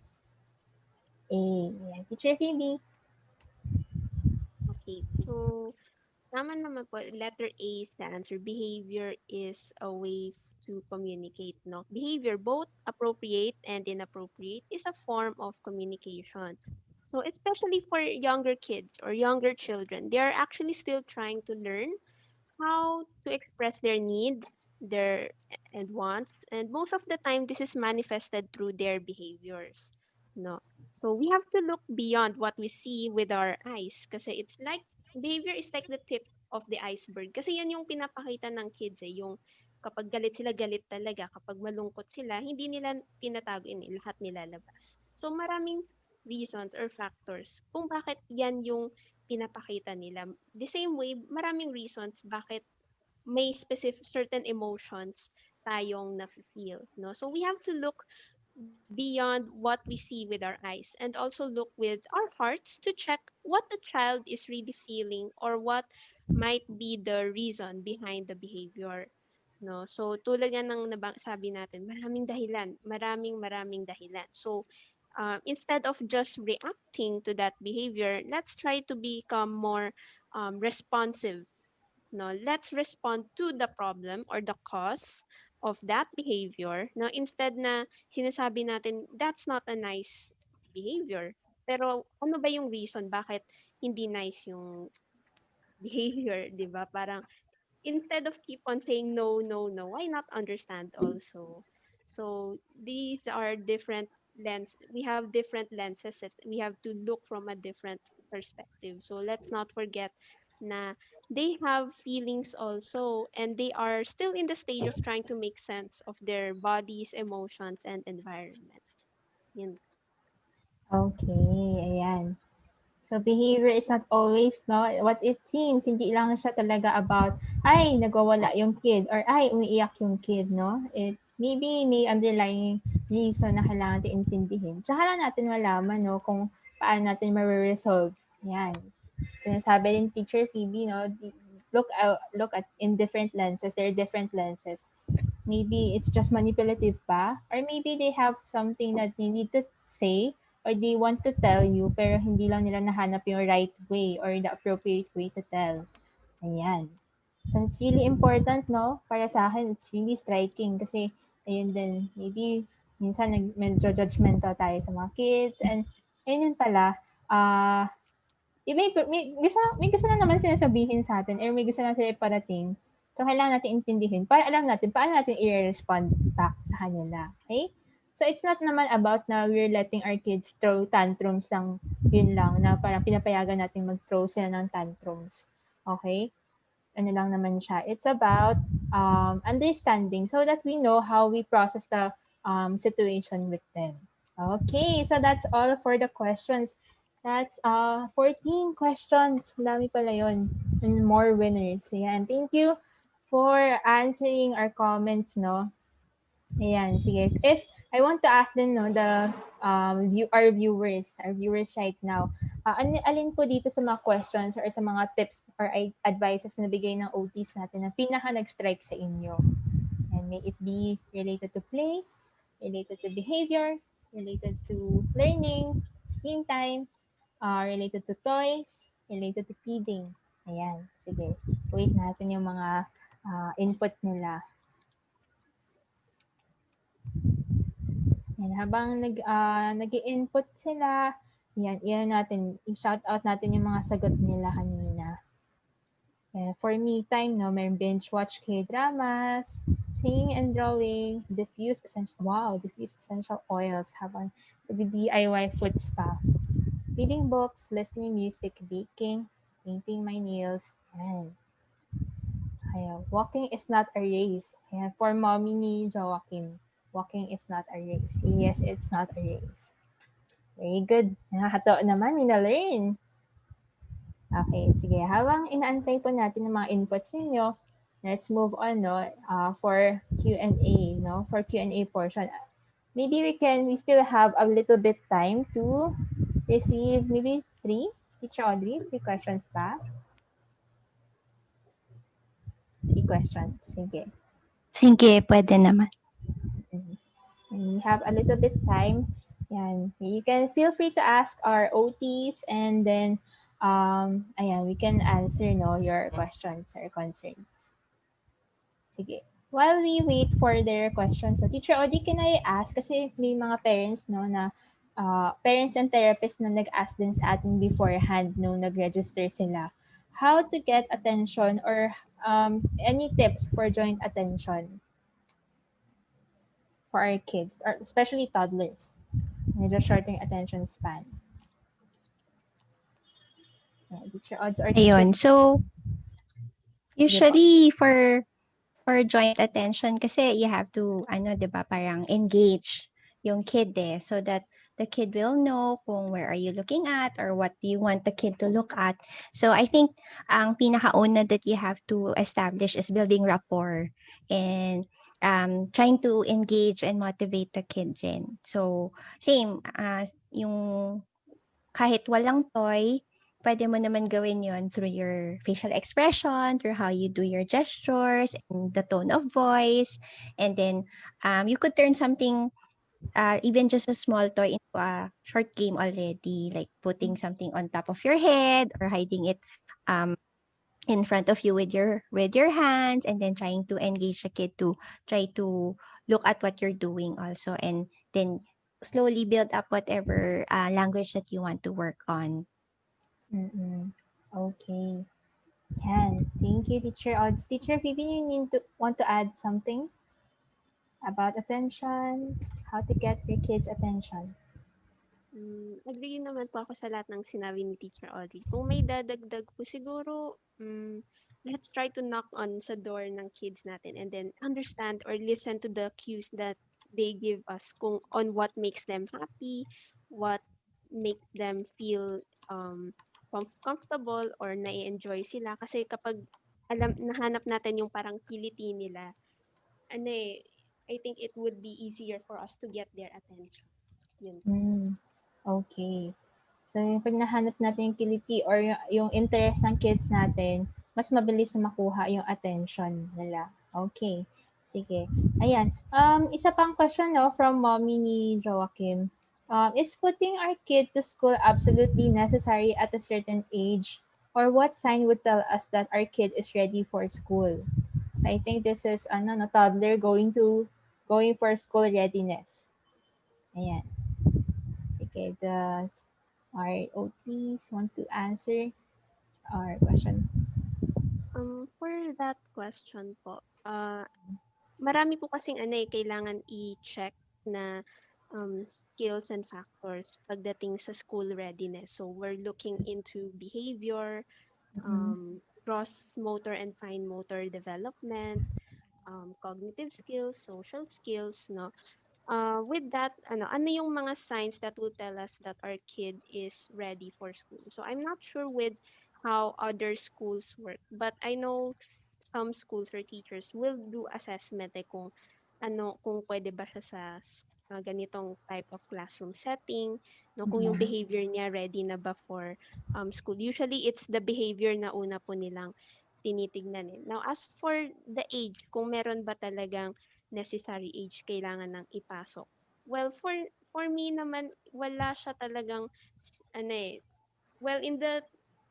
A. Ayan. Teacher Phoebe. Okay. So tama naman po, letter A is the answer. Behavior is a way to communicate, no? Behavior, both appropriate and inappropriate, is a form of communication. So especially for younger kids or younger children, they are actually still trying to learn how to express their needs, their and wants, and most of the time this is manifested through their behaviors. No. So we have to look beyond what we see with our eyes kasi it's like behavior is like the tip of the iceberg. Kasi yan yung pinapakita ng kids yung kapag galit talaga, kapag malungkot sila, hindi nila tinatago ini, lahat nilalabas. So maraming reasons or factors kung bakit yan yung pinapakita nila. The same way, maraming reasons bakit may specific certain emotions tayong nafe-feel, no? So we have to look beyond what we see with our eyes and also look with our hearts to check what the child is really feeling or what might be the reason behind the behavior. No? So, tulad nga ng sabi natin, maraming dahilan. So, instead of just reacting to that behavior, let's try to become more responsive. No, let's respond to the problem or the cause of that behavior. No, instead na sinasabi natin that's not a nice behavior. Pero ano ba yung reason bakit hindi nice yung behavior, 'di ba? Parang instead of keep on saying no, no, no, why not understand also? So these are different lens. We have different lenses that we have to look from a different perspective. So let's not forget na they have feelings also and they are still in the stage of trying to make sense of their bodies, emotions, and environment. Yun. Okay, ayan. So, behavior is not always what it seems. Hindi lang siya talaga about, ay, nagwawala yung kid or ay, umiiyak yung kid, no? It maybe may underlying reason na kailangan natin intindihin. Tsaka lang natin malaman, no, kung paano natin ma-resolve. Yan. Sinasabi din Teacher Phoebe, no, look at in different lenses. There are different lenses. Maybe it's just manipulative pa, or maybe they have something that they need to say or they want to tell you pero hindi lang nila nahanap yung right way or the appropriate way to tell. Ayan. So it's really important, no? Para sa akin, it's really striking kasi ayun din, maybe minsan medyo judgmental tayo sa mga kids and ayun yun pala, may gusto lang naman sila sabihin sa atin or may gusto lang sila iparating. So, kailangan natin intindihin para alam natin paano natin i-respond back sa kanila. Okay? So, it's not naman about na we're letting our kids throw tantrums lang, yun lang, na parang pinapayagan natin mag-throw sila ng tantrums. Okay? Ano lang naman siya. It's about understanding so that we know how we process the situation with them. Okay, so that's all for the questions. That's 14 questions. Dami pala yun. And more winners. Ayan. Thank you for answering our comments, no? Ayan, sige. If I want to ask din, no, the our viewers right now, alin po dito sa mga questions or sa mga tips or advices na bigay ng OTs natin na pinaka nag-strike sa inyo? And may it be related to play, related to behavior, related to learning, screen time, related to toys, related to feeding. Ayan, sige. Wait natin yung mga input nila. Yan, habang nag-i-input sila, yan, iyan natin, i-shout out natin yung mga sagot nila kanina. Yan, for me time, no, may binge watch K-dramas, singing and drawing, diffuse essential oils habang nag-DIY food spa, reading books, listening music, baking, painting my nails, yan. Ayan, walking is not a race. Ayan, for mommy ni Joaquin, walking is not a race. Yes, it's not a race. Very good. Nakakatawa naman, may na-learn. Okay, sige. Habang inaantay po natin ang mga inputs ninyo, let's move on, no, for Q&A, no, for Q&A portion. Maybe we still have a little bit time to receive maybe Teacher Audrey, 3 questions pa? 3 questions. Sige. Sige, pwede naman. And we have a little bit time. Yan. You can feel free to ask our OTs and then ayan, we can answer your questions or concerns. Sige. While we wait for their questions, so Teacher Odi, can I ask, kasi may mga parents na parents and therapists na nag-ask din sa atin beforehand nung nag-register sila. How to get attention or any tips for joint attention for our kids, or especially toddlers. Medyo short yung attention span. Teacher odds or teacher. Ayun. So, usually for joint attention kasi you have to, 'di ba, parang engage yung kid so that the kid will know kung where are you looking at or what do you want the kid to look at. So I think ang pinakauna that you have to establish is building rapport and trying to engage and motivate the kid din. So same as yung kahit walang toy, pwede mo naman gawin yon through your facial expression, through how you do your gestures, and the tone of voice. And then you could turn something, even just a small toy, into a short game already, like putting something on top of your head or hiding it in front of you with your hands, and then trying to engage the kid to try to look at what you're doing also, and then slowly build up whatever language that you want to work on. Okay. Yan. Thank you, Teacher Odds. Teacher Phoebe, you want to add something about attention? How to get your kids' attention? Agree naman po ako sa lahat ng sinabi ni Teacher Audrey. Kung may dadagdag po siguro, let's try to knock on sa door ng kids natin and then understand or listen to the cues that they give us kung on what makes them happy, what make them feel comfortable or nai-enjoy sila kasi kapag nahanap natin yung parang kiliti nila, ano eh, I think it would be easier for us to get their attention. Yun po. Okay. So, yung 'pag nahanap natin yung kiliti or yung interest ng kids natin, mas mabilis na makuha yung attention nila. Okay, sige. Ayan, isa pang question 'no, from mommy ni Joaquim. Is putting our kid to school absolutely necessary at a certain age? Or what sign would tell us that our kid is ready for school? So, I think this is ano 'no, toddler going for school readiness. Ayan. Sige, does our OTs want to answer our question? For that question po, marami po kasing ano eh, kailangan i-check na skills and factors pagdating sa school readiness. So we're looking into behavior, Mm-mm. gross motor and fine motor development, cognitive skills, social skills, no? With that, ano yung mga signs that will tell us that our kid is ready for school? So I'm not sure with how other schools work, but I know some schools or teachers will do assessment eh kung pwede ba siya sa ganitong type of classroom setting, no, kung yung Mm-mm. behavior niya ready na ba for school. Usually it's the behavior na una po nilang tinitignan eh. Now as for the age, kung meron ba talagang necessary age kailangan ng ipasok. Well, for me naman wala siya talagang ano eh, well, in the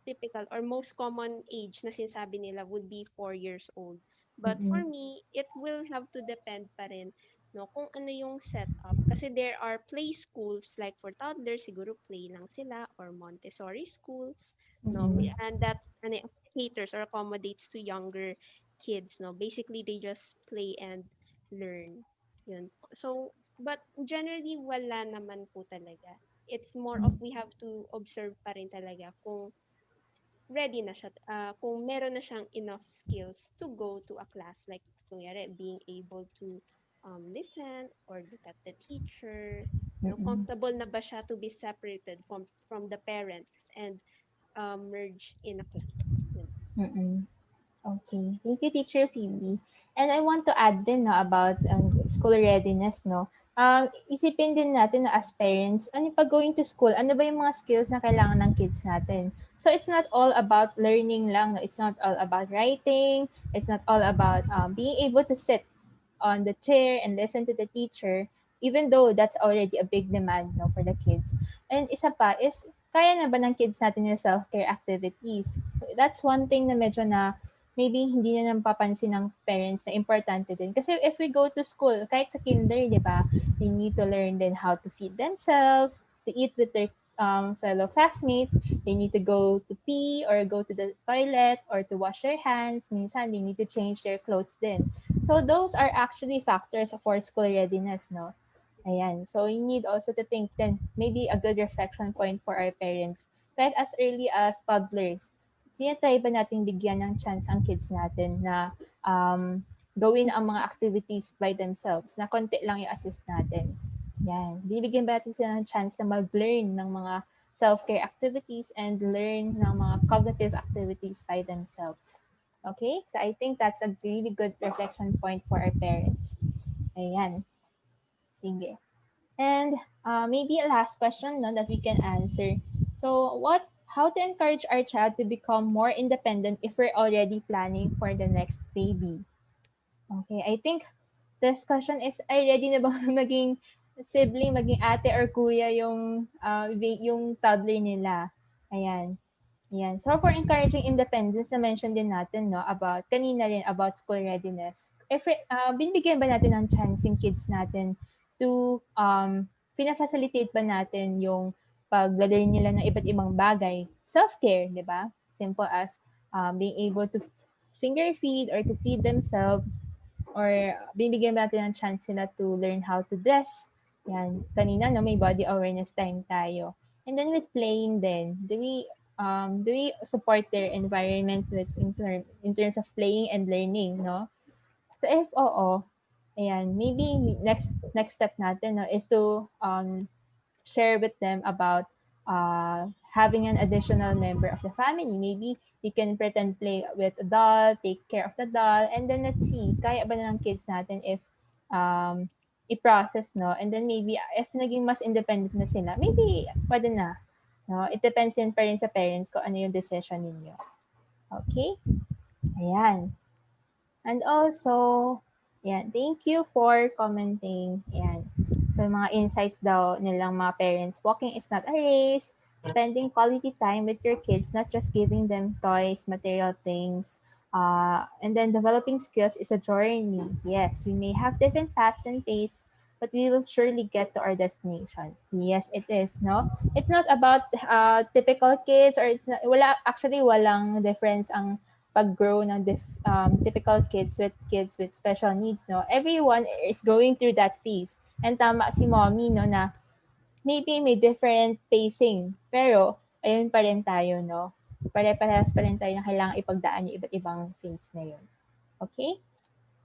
typical or most common age na sinasabi nila would be 4 years old. But for Mm-mm. me, it will have to depend pa rin, no, kung ano yung setup. Kasi there are play schools, like for toddlers, siguro play lang sila, or Montessori schools, no, Mm-mm. and that ano, caters or accommodates to younger kids, no. Basically, they just play and learn. Yun. So, but generally, wala naman po talaga. It's more of we have to observe pa rin talaga kung ready na siya, kung meron na siyang enough skills to go to a class. Like, kunyari, being able to listen or look at the teacher. No, Mm-mm. comfortable na ba siya to be separated from the parents and merge in a class. Yun. Mm-mm. Okay. Thank you, Teacher Phoebe. And I want to add din no, about school readiness, no? Isipin din natin na as parents, ano pag going to school, ano ba yung mga skills na kailangan ng kids natin? So it's not all about learning lang, no? It's not all about writing. It's not all about being able to sit on the chair and listen to the teacher, even though that's already a big demand no, for the kids. And isa pa is, kaya na ba ng kids natin yung self-care activities? That's one thing na medyo na maybe hindi na napapansin ng parents na importante din. Kasi if we go to school, kahit sa kinder, di ba, they need to learn then how to feed themselves, to eat with their fellow classmates. They need to go to pee or go to the toilet or to wash their hands. Minsan, they need to change their clothes din. So those are actually factors for school readiness, no? Ayan. So you need also to think then maybe a good reflection point for our parents. Right as early as toddlers, tinatry ba nating bigyan ng chance ang kids natin na gawin ang mga activities by themselves, na konti lang i-assist natin. Yan. Binibigyan ba natin sila ng chance na mag-learn ng mga self-care activities and learn ng mga cognitive activities by themselves. Okay? So I think that's a really good reflection point for our parents. Ayan. Sige. And maybe a last question no, that we can answer. So how to encourage our child to become more independent if we're already planning for the next baby? Okay, I think this question is, ay ready na ba maging sibling, maging ate or kuya yung toddler nila? Ayan. Yan. So for encouraging independence, na mention din natin no about kanina rin about school readiness. If binibigyan ba natin ng chance yung kids natin to fina-facilitate ba natin yung paglalaro nila ng iba't ibang bagay? Self-care, di ba? Simple as being able to finger feed or to feed themselves, or binibigyan ba natin ng chance sila to learn how to dress. Yan. Kanina no may body awareness time tayo. And then with playing then, do we support their environment with in terms of playing and learning, no? So if oo, ayan, maybe next step natin no, is to share with them about having an additional member of the family. Maybe you can pretend play with a doll, take care of the doll, and then let's see, kaya ba na ng kids natin if um, i-process, no? And then maybe if naging mas independent na sila, maybe pwede na. No? It depends din pa rin sa parents kung ano yung decision ninyo. Okay? Ayan. And also, yan, thank you for commenting. Yan. So, mga insights daw nilang mga parents, walking is not a race, spending quality time with your kids, not just giving them toys, material things, and then developing skills is a journey. Yes, we may have different paths and pace, but we will surely get to our destination. Yes, it is, no? It's not about typical kids or it's not, walang difference ang pag-grow ng typical kids with special needs, no? Everyone is going through that phase. And tama si mommy, no, na maybe may different pacing. Pero, ayun pa rin tayo, no? Pare-parehas pa rin tayo na kailangan ipagdaan yung iba't ibang phase na yun. Okay?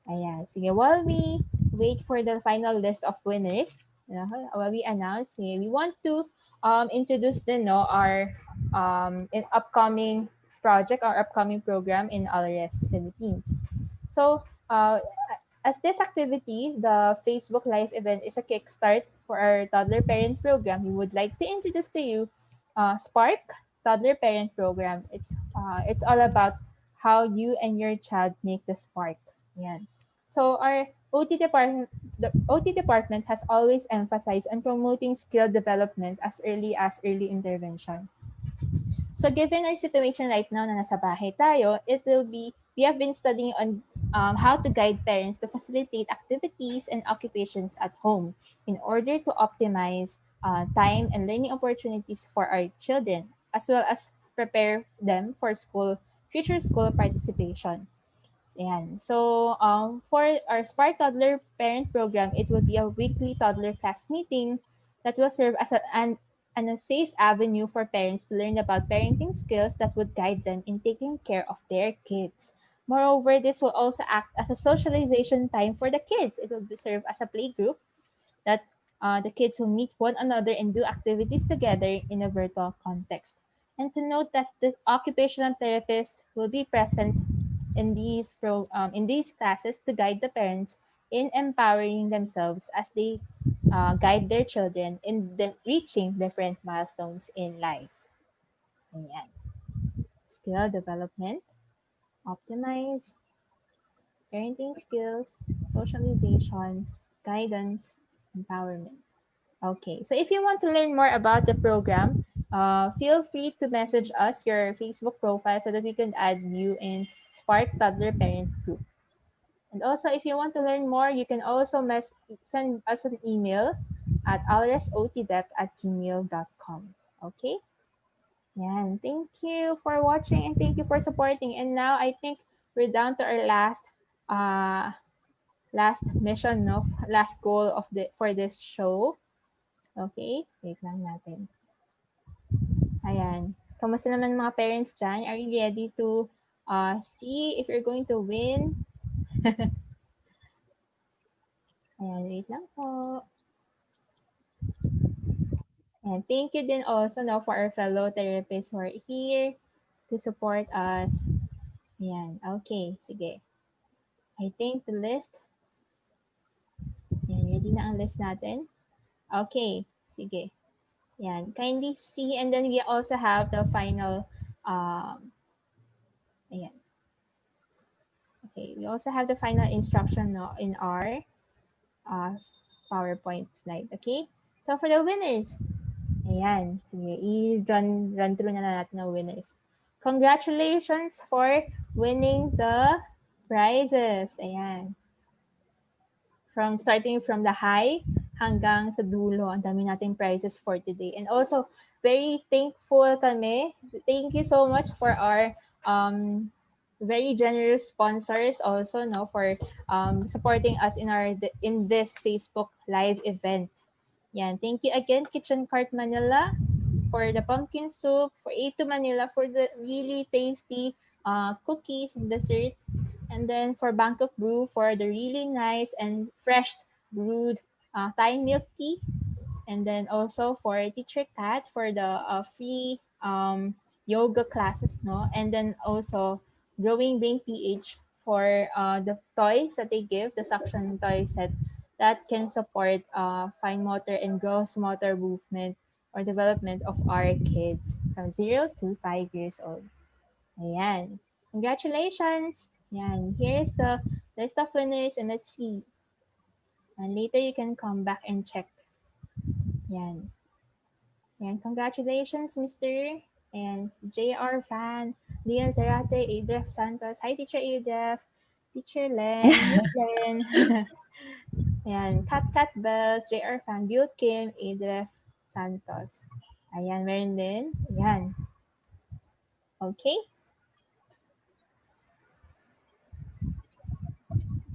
Ayan. Sige, while we wait for the final list of winners, while we announce, sige, we want to introduce din, no, our in upcoming project, our upcoming program in ALRES Philippines. So, as this activity, the Facebook Live event is a kickstart for our toddler parent program. We would like to introduce to you Spark Toddler Parent Program. It's all about how you and your child make the spark. Yan. So our OT department, the OT department has always emphasized on promoting skill development as early as early intervention. So given our situation right now na nasa bahay tayo, we have been studying on how to guide parents to facilitate activities and occupations at home in order to optimize time and learning opportunities for our children, as well as prepare them for future school participation. Ayan. So, for our Spark Toddler Parent Program, it will be a weekly toddler class meeting that will serve as a safe avenue for parents to learn about parenting skills that would guide them in taking care of their kids. Moreover, this will also act as a socialization time for the kids. It will serve as a playgroup that the kids will meet one another and do activities together in a virtual context. And to note that the occupational therapist will be present in these classes to guide the parents in empowering themselves as they guide their children in reaching different milestones in life. Ayan. Skill development, optimize, parenting skills, socialization, guidance, empowerment. Okay, so if you want to learn more about the program, feel free to message us your Facebook profile so that we can add you in Spark Toddler Parent Group. And also, if you want to learn more, you can also send us an email at alresotdep@gmail.com. Okay? Yan. Thank you for watching and thank you for supporting. And now, I think we're down to our last mission, no? Last goal for this show. Okay? Wait lang natin. Ayan. Kamusta naman mga parents dyan? Are you ready to see if you're going to win? Ayan, wait lang po. And thank you din also now for our fellow therapists who are here to support us. Ayan, okay, sige. I think the list. Ayan, ready na ang list natin? Okay, sige. Ayan, kindly see and then we also have the final, ayan. Okay, we also have the final instruction no, in our PowerPoint slide, okay? So for the winners, ayan, sige, run through na natin ang winners. Congratulations for winning the prizes. Ayan. Starting from the high hanggang sa dulo, ang dami nating prizes for today. And also, very thankful kami. Thank you so much for our very generous sponsors also no for supporting us in this Facebook live event. Yan. Thank you again, Kitchen Cart Manila, for the pumpkin soup, for A2 Manila for the really tasty cookies and dessert, and then for Bangkok Brew for the really nice and fresh brewed Thai milk tea, And then also for Teacher Kat for the free yoga classes, no? And then also Growing Brain PH for the toys that they give, the suction toy set that can support fine motor and gross motor movement or development of our kids from 0 to 5 years old. Ayan. Congratulations! Yan. Here's the list of winners and let's see. And later you can come back and check. Yan. Yan. Congratulations, Mr. And JR Fan, Leon Zarate, Adref Santos. Hi, Teacher Adref. Teacher Len, Miss Len. Ayan. Cat Bells, JR Fan, Build Kim, Adref Santos. Ayan, meron din. Ayan. Okay.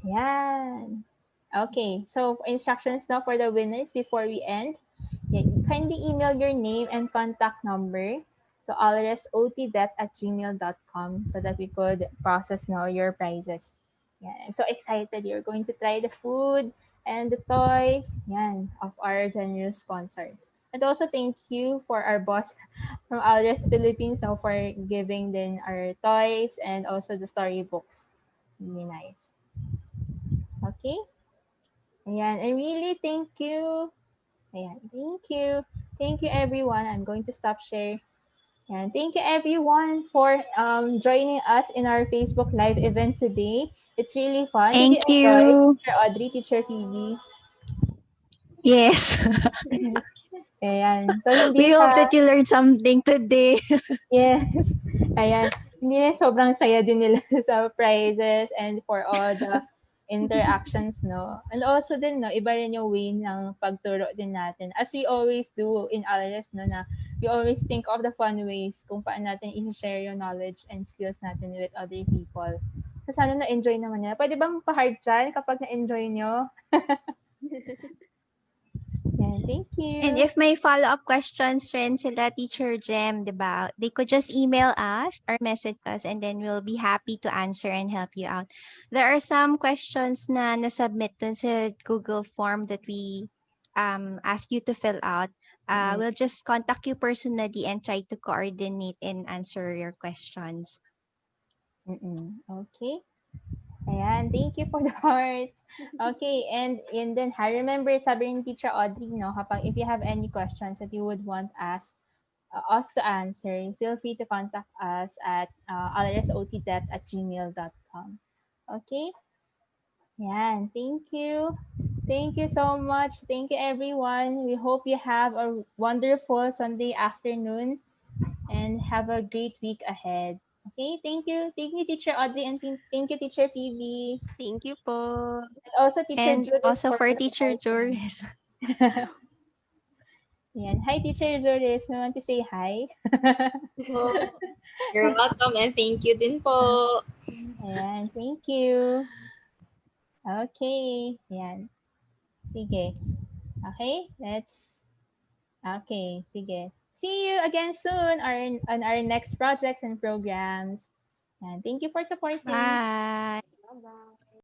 Yan. Okay, so instructions now for the winners before we end. Yeah, kindly email your name and contact number to alresotdebt@gmail.com so that we could process now your prizes. Yeah, I'm so excited. You're going to try the food and the toys of our generous sponsors. And also thank you for our boss from Alres Philippines now for giving then our toys and also the storybooks. Really nice. Okay? Ayan, and really thank you. Ayan, thank you. Thank you everyone. I'm going to stop share. And thank you everyone for joining us in our Facebook Live event today. It's really fun. Did you Thank enjoy, you. Teacher Audrey, Teacher Phoebe? Yes. Ayan. So, We hindi hope siya, that you learned something today. yes. Ayan. Hindi na sobrang saya din nila sa prizes and for all the interactions, no? And also din, no, iba rin yung way ng pagturo din natin. As we always do in ALRES, no, na we always think of the fun ways kung paano natin i-share yung knowledge and skills natin with other people. So, sana na-enjoy naman nila. Pwede bang pa-heart dyan kapag na-enjoy nyo? Yan, thank And you. if may follow-up questions rin sila, Teacher Jem, di ba? They could just email us or message us and then we'll be happy to answer and help you out. There are some questions na nasubmit dun sa Google form that we ask you to fill out. Mm-mm. We'll just contact you personally and try to coordinate and answer your questions. Mm-mm. Okay. Ayan, thank you for the hearts. Okay, and then I remember sabi ni Teacher Audrey, no, kapag if you have any questions that you would want us to answer, feel free to contact us at alresotdebt@gmail.com. Okay? Yan, thank you. Thank you so much. Thank you everyone. We hope you have a wonderful Sunday afternoon and have a great week ahead. Okay, thank you. Thank you, Teacher Audrey, and thank you, Teacher Phoebe. Thank you po. And also Teacher And Juris also for for Teacher supervising. Joris. Yan. Hi, Teacher Juris. We want to say hi. Po. You're welcome and thank you din po. Ayan, thank you. Okay. Yan. Sige. Okay, okay, sige. See you again soon on our next projects and programs. And thank you for supporting. Bye. Bye-bye.